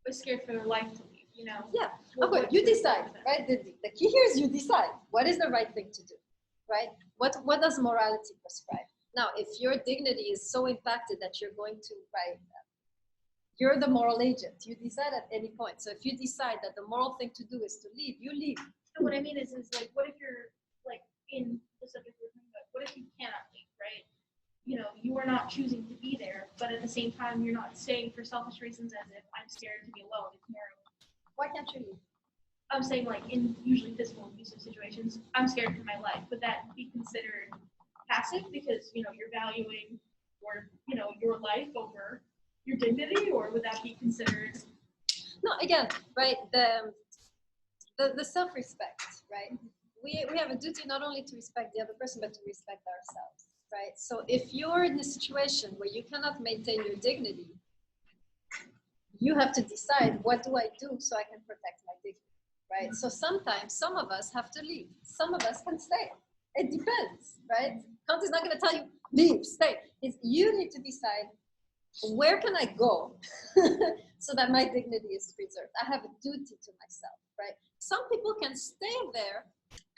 Speaker 3: was scared for their life to leave,
Speaker 1: Yeah, okay, you decide, right? The key here is you decide what is the right thing to do, right? What does morality prescribe? Now, if your dignity is so impacted that you're going to, right, you're the moral agent. You decide at any point. So if you decide that the moral thing to do is to leave, you leave.
Speaker 3: So what I mean is like, what if you're like in the subject we're talking about? What if you cannot leave, right? You are not choosing to be there, but at the same time, you're not staying for selfish reasons as if I'm scared to be alone. It's more.
Speaker 1: Why can't you leave?
Speaker 3: I'm saying like in usually physical abusive situations, I'm scared for my life. Would that be considered passive because you're valuing your life over your dignity, or would that be considered?
Speaker 1: No, again, right, the self-respect, right? We have a duty not only to respect the other person, but to respect ourselves, right? So if you're in a situation where you cannot maintain your dignity, you have to decide, what do I do so I can protect my dignity, right? So sometimes some of us have to leave. Some of us can stay. It depends, right? Kant is not going to tell you, leave, stay. You need to decide, where can I go so that my dignity is preserved? I have a duty to myself, right? Some people can stay there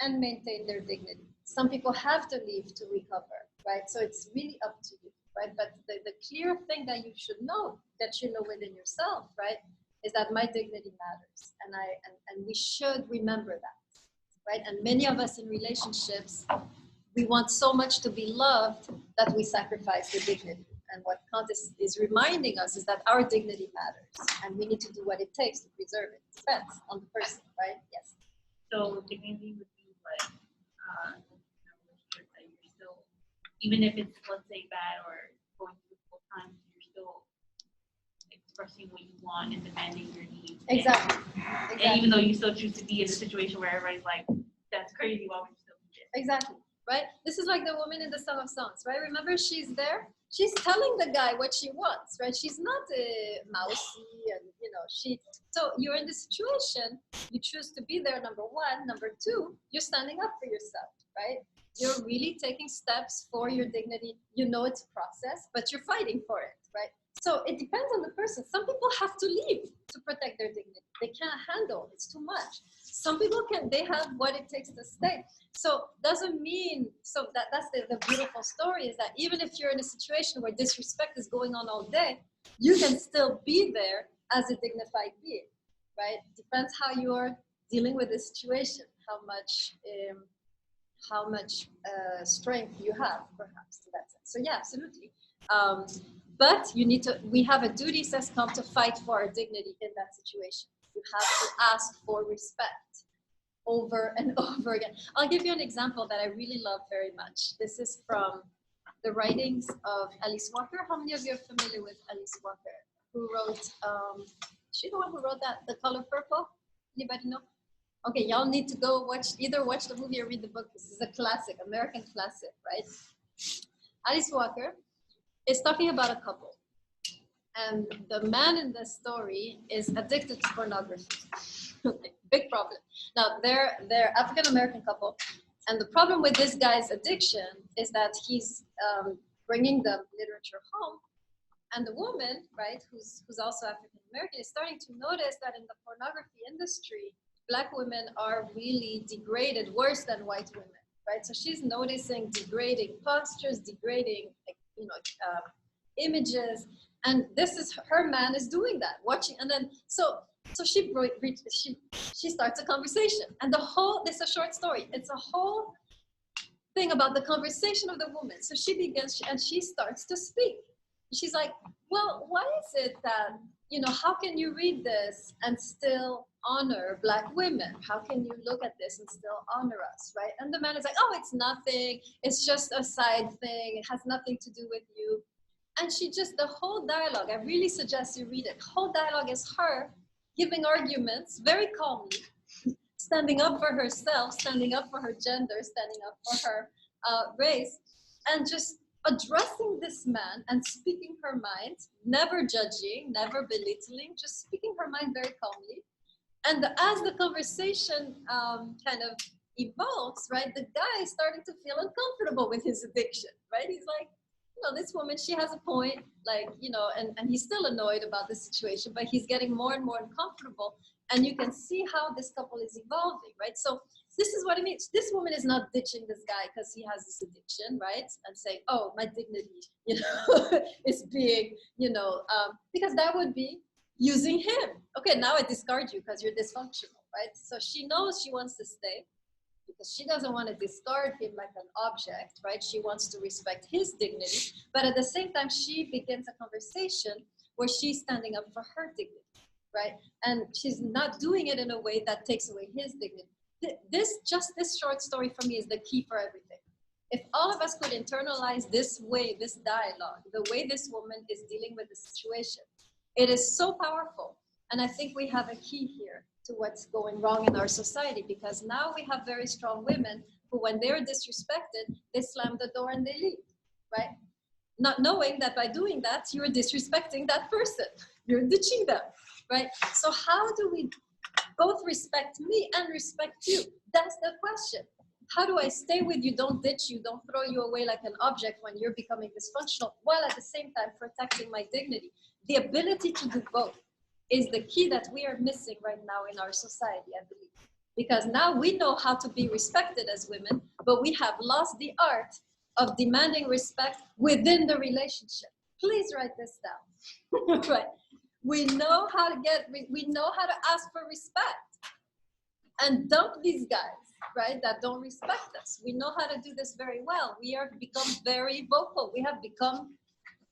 Speaker 1: and maintain their dignity. Some people have to leave to recover, right? So it's really up to you, right? But the clear thing that you should know, that you know within yourself, right, is that my dignity matters, and we should remember that, right? And many of us in relationships, we want so much to be loved that we sacrifice the dignity. And what Kant is reminding us is that our dignity matters, and we need to do what it takes to preserve it. It depends on the person, right? Yes.
Speaker 7: So dignity would be like, that you're still, even if it's, let's say, bad or going through difficult times, you're still expressing what you want and demanding your needs.
Speaker 1: Exactly.
Speaker 7: And even though you still choose to be in a situation where everybody's like, that's crazy, why would you still do this?
Speaker 1: Exactly. Right? This is like the woman in the Song of Songs, right? Remember, she's there. She's telling the guy what she wants, right? She's not mousy, and so you're in the situation, you choose to be there, number one. Number two, you're standing up for yourself, right? You're really taking steps for your dignity. You know it's a process, but you're fighting for it, right? So it depends on the person. Some people have to leave to protect their dignity. They can't handle it. It's too much. Some people can, they have what it takes to stay. So doesn't mean, so that's the beautiful story is that even if you're in a situation where disrespect is going on all day, you can still be there as a dignified being, right? Depends how you are dealing with the situation, how much strength you have, perhaps, to that sense. So yeah, absolutely. But you need to, we have a duty, says Kant, to fight for our dignity in that situation. You have to ask for respect over and over again. I'll give you an example that I really love very much. This is from the writings of Alice Walker. How many of you are familiar with Alice Walker? Who wrote, is she the one who wrote that, The Color Purple? Anybody know? Okay, y'all need to go either watch the movie or read the book. This is a classic, American classic, right? Alice Walker is talking about a couple. And the man in the story is addicted to pornography. Big problem. Now, they're African-American couple. And the problem with this guy's addiction is that he's bringing the literature home. And the woman, right, who's also African-American, is starting to notice that in the pornography industry, Black women are really degraded worse than white women, right? So she's noticing degrading postures, degrading, images, and this is her man is doing that, watching, and then so she starts a conversation, and this is a short story. It's a whole thing about the conversation of the woman. So she begins and she starts to speak. She's like, well, why is it that, how can you read this and still honor Black women? How can you look at this and still honor us, right? And the man is like, oh, it's nothing. It's just a side thing. It has nothing to do with you. And the whole dialogue, I really suggest you read it. Whole dialogue is her giving arguments very calmly, standing up for herself, standing up for her gender, standing up for her race, and just addressing this man and speaking her mind, never judging, never belittling, just speaking her mind very calmly. And as the conversation kind of evolves, right, the guy is starting to feel uncomfortable with his addiction, right? He's like, this woman, she has a point, like, and he's still annoyed about the situation, but he's getting more and more uncomfortable. And you can see how this couple is evolving, right? So this is what it means. This woman is not ditching this guy because he has this addiction, right? And saying, oh, my dignity, is being, because that would be using him. Okay, now I discard you because you're dysfunctional, right? So she knows she wants to stay because she doesn't want to discard him like an object, right? She wants to respect his dignity. But at the same time, she begins a conversation where she's standing up for her dignity, right? And she's not doing it in a way that takes away his dignity. This short story for me is the key for everything. If all of us could internalize this dialogue, the way this woman is dealing with the situation, it is so powerful. And I think we have a key here to what's going wrong in our society, because now we have very strong women who, when they're disrespected, they slam the door and they leave, right? Not knowing that by doing that, you're disrespecting that person. You're ditching them, right? So how do we both respect me and respect you? That's the question. How do I stay with you, don't ditch you, don't throw you away like an object when you're becoming dysfunctional, while at the same time protecting my dignity? The ability to do both is the key that we are missing right now in our society, I believe. Because now we know how to be respected as women, but we have lost the art of demanding respect within the relationship. Please write this down. Right? We know how to ask for respect and dump these guys, right, that don't respect us. We know how to do this very well. We have become very vocal. We have become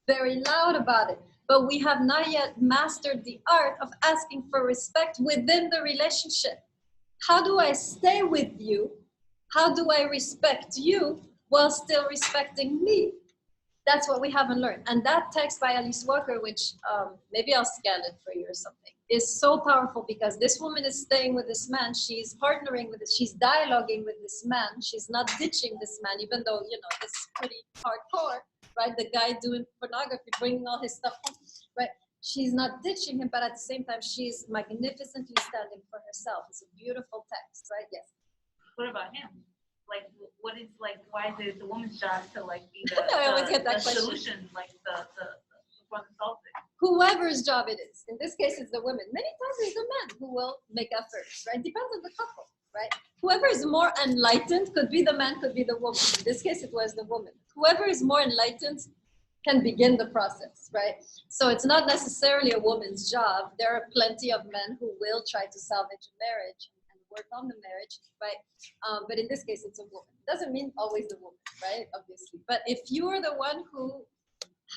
Speaker 1: very loud about it, but we have not yet mastered the art of asking for respect within the relationship. How do I stay with you? How do I respect you while still respecting me? That's what we haven't learned. And that text by Alice Walker, which maybe I'll scan it for you or something, is so powerful, because this woman is staying with this man. She's partnering with this. She's dialoguing with this man. She's not ditching this man, even though, this is pretty hardcore, right? The guy doing pornography, bringing all his stuff home, right? She's not ditching him, but at the same time, she's magnificently standing for herself. It's a beautiful text, right? Yes.
Speaker 7: What about him? Like, what is why is it the woman's job to be the,
Speaker 1: I always get that
Speaker 7: the
Speaker 1: question.
Speaker 7: solution, the one that solves it.
Speaker 1: Whoever's job it is. In this case, it's the women. Many times it's the men who will make efforts, right? Depends on the couple, right? Whoever is more enlightened, could be the man, could be the woman. In this case, it was the woman. Whoever is more enlightened can begin the process, right? So it's not necessarily a woman's job. There are plenty of men who will try to salvage a marriage and work on the marriage, right? But in this case, it's a woman. Doesn't mean always the woman, right? Obviously. But if you are the one who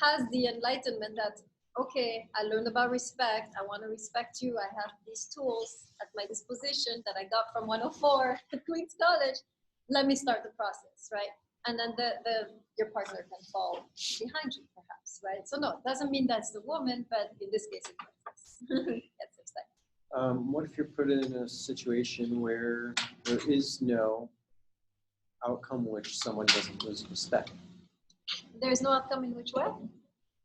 Speaker 1: has the enlightenment that, okay, I learned about respect. I want to respect you. I have these tools at my disposition that I got from 104 at Queen's College. Let me start the process, right? And then your partner can fall behind you, perhaps, right? So no, it doesn't mean that's the woman, but in this case, it works.
Speaker 2: What if you're put in a situation where there is no outcome which someone doesn't lose respect?
Speaker 1: There's no outcome in which way?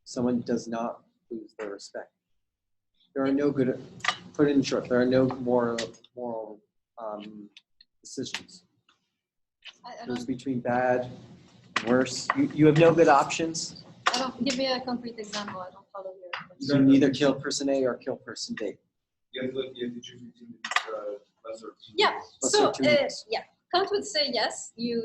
Speaker 2: Someone does not lose their respect. There are no good, put it in short, there are no moral decisions.
Speaker 1: I
Speaker 2: Choose
Speaker 1: don't,
Speaker 2: between bad and worse. You have no good options.
Speaker 1: give me a concrete example. I don't follow your
Speaker 2: You
Speaker 1: question.
Speaker 2: can either kill person A or kill person B.
Speaker 9: You have to choose between lesser of two
Speaker 1: Yeah,
Speaker 9: evils.
Speaker 1: so
Speaker 2: Lesser two evils.
Speaker 1: yeah, Kant would say yes, you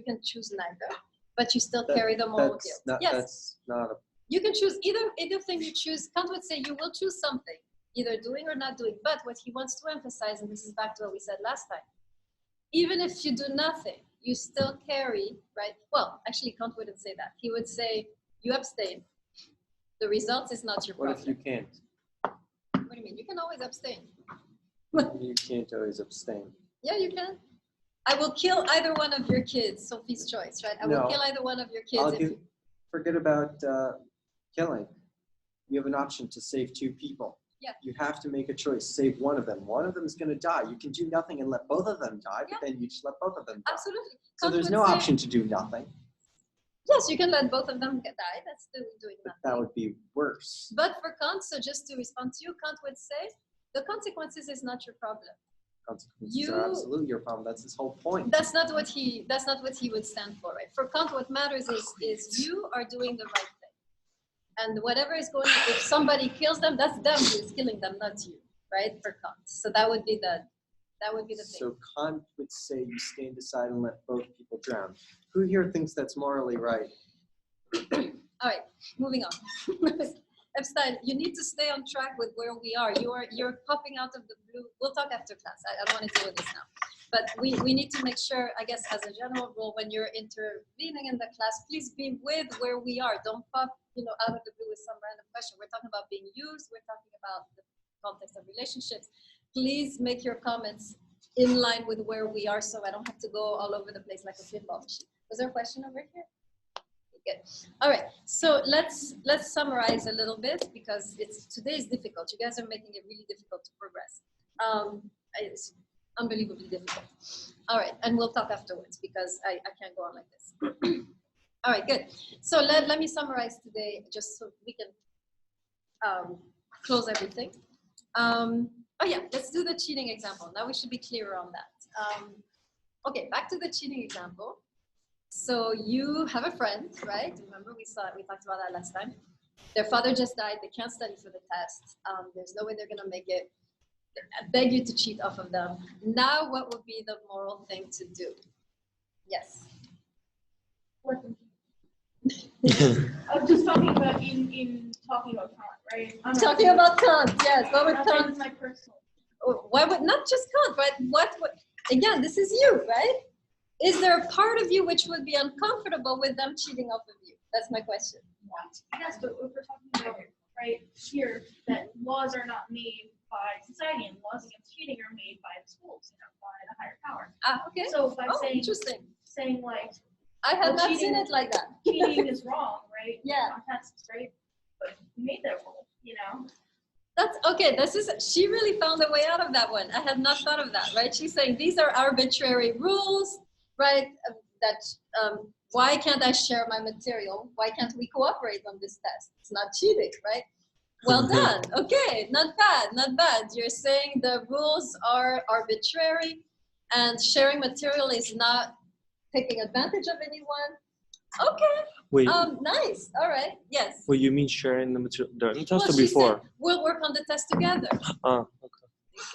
Speaker 1: can choose neither, but you still carry the moral guilt. Yes,
Speaker 2: That's not a,
Speaker 1: you can choose either thing you choose. Kant would say you will choose something, either doing or not doing. But what he wants to emphasize, and this is back to what we said last time, even if you do nothing, you still carry, right? Well, actually, Kant wouldn't say that. He would say you abstain. The result is not your
Speaker 2: what
Speaker 1: problem.
Speaker 2: if you can't?
Speaker 1: What do you mean? You can always abstain.
Speaker 2: You can't always abstain.
Speaker 1: Yeah, you can. I will kill either one of your kids, Sophie's choice, right? I will
Speaker 2: No.
Speaker 1: kill either one of your kids.
Speaker 2: I'll
Speaker 1: if
Speaker 2: give,
Speaker 1: you,
Speaker 2: forget about killing. You have an option to save two people.
Speaker 1: Yeah.
Speaker 2: You have to make a choice. Save one of them. One of them is going to die. You can do nothing and let both of them die, but then you just let both of them die.
Speaker 1: absolutely.
Speaker 2: So
Speaker 1: Kant
Speaker 2: there's
Speaker 1: would
Speaker 2: no
Speaker 1: say-
Speaker 2: option to do nothing.
Speaker 1: Yes, you can let both of them die. That's still doing
Speaker 2: But
Speaker 1: nothing.
Speaker 2: that would be worse.
Speaker 1: But for Kant, so just to respond to you, Kant would say the consequences is not your problem.
Speaker 2: Consequences are absolutely your problem. That's his whole point.
Speaker 1: That's not what he would stand for, right? For Kant, what matters is you are doing the right thing. And whatever is going on, if somebody kills them, that's them who is killing them, not you, right? For Kant. So that would be the thing.
Speaker 2: So Kant would say you stand aside and let both people drown. Who here thinks that's morally right?
Speaker 1: All right, moving on. Epstein, you need to stay on track with where we are. You're popping out of the blue. We'll talk after class. I don't want to deal with this now. But we need to make sure, I guess, as a general rule, when you're intervening in the class, please be with where we are. Don't pop, out of the blue with some random question. We're talking about being used. We're talking about the context of relationships. Please make your comments in line with where we are, so I don't have to go all over the place like a pinball machine. Was there a question over here? Good. All right. So let's summarize a little bit because today is difficult. You guys are making it really difficult to progress. It's unbelievably difficult. All right, and we'll talk afterwards because I can't go on like this. All right, good. So let me summarize today just so we can close everything. Oh yeah, let's do the cheating example. Now we should be clearer on that. Okay, back to the cheating example. So you have a friend, right? Remember we talked about that last time. Their father just died. They can't study for the test. There's no way they're gonna make it. I beg you to cheat off of them. Now, what would be the moral thing to do? Yes.
Speaker 3: I'm just talking about in talking about Kant, right? I'm not
Speaker 1: Talking
Speaker 3: saying-
Speaker 1: about Kant, yes. What would
Speaker 3: I'm not saying
Speaker 1: Kant?
Speaker 3: it's my personal.
Speaker 1: Why would not just Kant, right? What would? Again, this is you, right? Is there a part of you which would be uncomfortable with them cheating off of you? That's my question.
Speaker 3: Yes, but if we're talking about right here, that laws are not made by society and laws against cheating are made by the schools, by the higher power.
Speaker 1: Ah, okay.
Speaker 3: So by saying
Speaker 1: Interesting.
Speaker 3: like
Speaker 1: I had
Speaker 3: Well,
Speaker 1: not
Speaker 3: cheating-
Speaker 1: seen it like that.
Speaker 3: cheating is wrong, right?
Speaker 1: Yeah.
Speaker 3: That's right. But we made that rule,
Speaker 1: That's okay. She really found a way out of that one. I had not thought of that, right? She's saying these are arbitrary rules, right? Why can't I share my material? Why can't we cooperate on this test? It's not cheating, right? Well done. Okay, not bad, not bad. You're saying the rules are arbitrary and sharing material is not taking advantage of anyone. Okay.
Speaker 6: Wait,
Speaker 1: Nice. All right. Yes.
Speaker 6: what you mean sharing the material during the test or
Speaker 1: she
Speaker 6: before?
Speaker 1: said we'll work on the test together.
Speaker 6: Okay.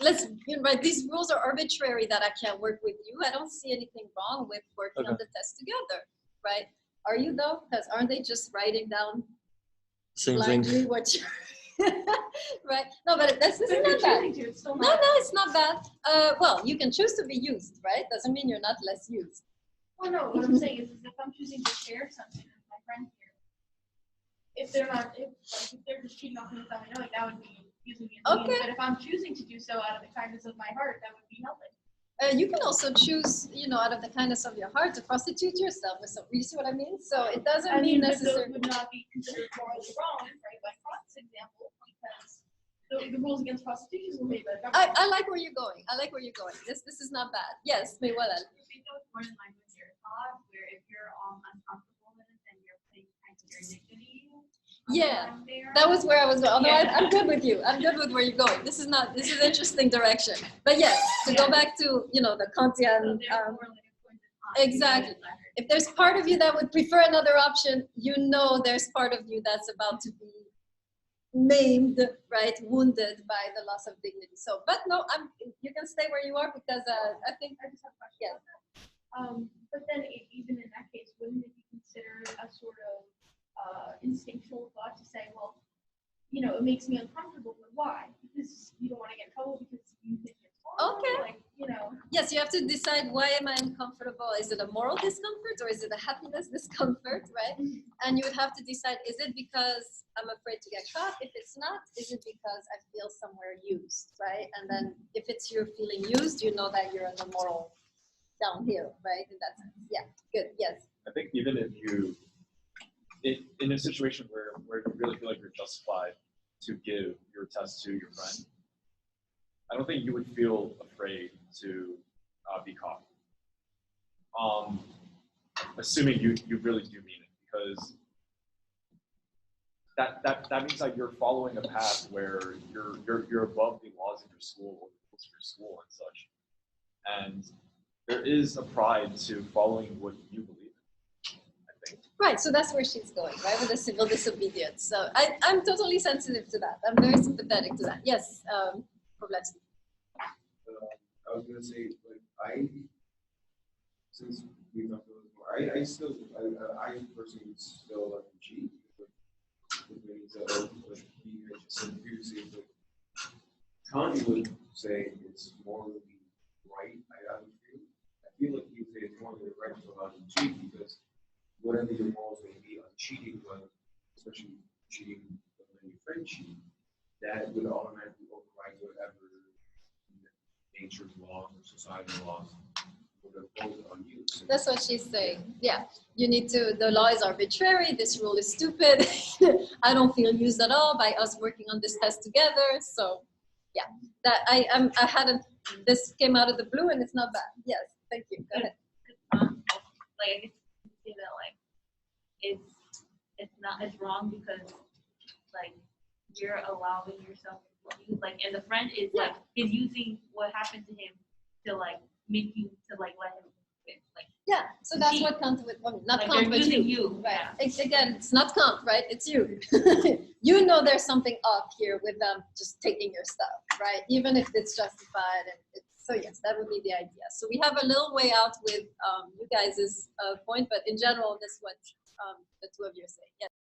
Speaker 1: Let's, right, these rules are arbitrary that I can't work with you. I don't see anything wrong with working on
Speaker 6: Okay.
Speaker 1: the test together, right? Are you though? Because aren't they just writing down
Speaker 6: Same thing.
Speaker 1: blindly what you right? No, but this is
Speaker 3: But if
Speaker 1: not
Speaker 3: you're
Speaker 1: bad.
Speaker 3: choosing to, it's still
Speaker 1: No,
Speaker 3: not.
Speaker 1: no, it's not bad. Well, you can choose to be used, right? Doesn't mean you're not less used.
Speaker 3: Well, no, what I'm saying is if I'm choosing to share something with my friend here, if they're not, if they're just cheating off me without me knowing, that would be using me as a means.
Speaker 1: Okay.
Speaker 3: But if I'm choosing to do so out of the kindness of my heart, that would be helping.
Speaker 1: You can also choose, out of the kindness of your heart to prostitute yourself with some, you see what I mean? So it doesn't
Speaker 3: I
Speaker 1: mean
Speaker 3: mean, but those
Speaker 1: necessarily.
Speaker 3: would not be considered morally wrong, right, by Kant's example, because the rules against prostitution were made by the government.
Speaker 1: I like where you're going. I like where you're going. This is not bad. Yes, Mayweather.
Speaker 7: I think that was more in line with your thought, where if you're uncomfortable with it, then you're putting kind of your dignity.
Speaker 1: Yeah,
Speaker 7: there.
Speaker 1: that was where I was. Although
Speaker 7: Yeah.
Speaker 1: I'm good with you. I'm good with where you're going. This is interesting direction. But yes, to go back to the Kantian.
Speaker 7: So therefore, like, according to Kant,
Speaker 1: Exactly.
Speaker 7: it doesn't matter.
Speaker 1: If there's part of you that would prefer another option, there's part of you that's about to be maimed, right, wounded by the loss of dignity. So, but no, you can stay where you are because I think
Speaker 3: I just have a question.
Speaker 1: Yeah.
Speaker 3: But then even in that case, wouldn't it be considered a sort of instinctual thought to say, well, it makes me uncomfortable, but why? Because you don't want to get in trouble because you think it's wrong.
Speaker 1: Okay.
Speaker 3: Like,
Speaker 1: Yes, you have to decide, why am I uncomfortable? Is it a moral discomfort or is it a happiness discomfort, right? And you would have to decide, is it because I'm afraid to get caught? If it's not, is it because I feel somewhere used, right? And then if it's you're feeling used, you know that you're in the moral downhill, right? In that sense. Yeah, good, yes.
Speaker 9: I think even if you, in a situation where you really feel like you're justified to give your test to your friend, I don't think you would feel afraid to be caught. Assuming you really do mean it, because that means that you're following a path where you're above the laws of your school or the rules of your school and such. And there is a pride to following what you believe in, I think.
Speaker 1: Right, so that's where she's going, right, with the civil disobedience. So I'm totally sensitive to that. I'm very sympathetic to that. Yes, Kobleski.
Speaker 4: I was gonna say, since we talked about it before, I personally still like to cheat. He had just said previously, Kant would say it's morally right. I feel like he would say it's morally right to allow you to cheat because whatever your morals may be on cheating, especially cheating when your friend cheat, that would automatically override whatever nature's laws or societal laws would impose on you. So
Speaker 1: That's what she's saying. Yeah, the law is arbitrary, this rule is stupid. I don't feel used at all by us working on this test together. So yeah, this came out of the blue and it's not bad. Yes, thank you. Go ahead.
Speaker 7: I guess you say that it's wrong because you're allowing yourself to use and the friend is is using what happened to him to make you to let him
Speaker 1: Yeah, so that's what Kant would, not
Speaker 7: they're
Speaker 1: Kant, but
Speaker 7: using
Speaker 1: you.
Speaker 7: you.
Speaker 1: Right.
Speaker 7: Yeah.
Speaker 1: Again, it's not Kant, right? It's you. There's something up here with them just taking your stuff, right? Even if it's justified. So yes, that would be the idea. So we have a little way out with you guys' point, but in general, this is what the two of you are saying. Yes.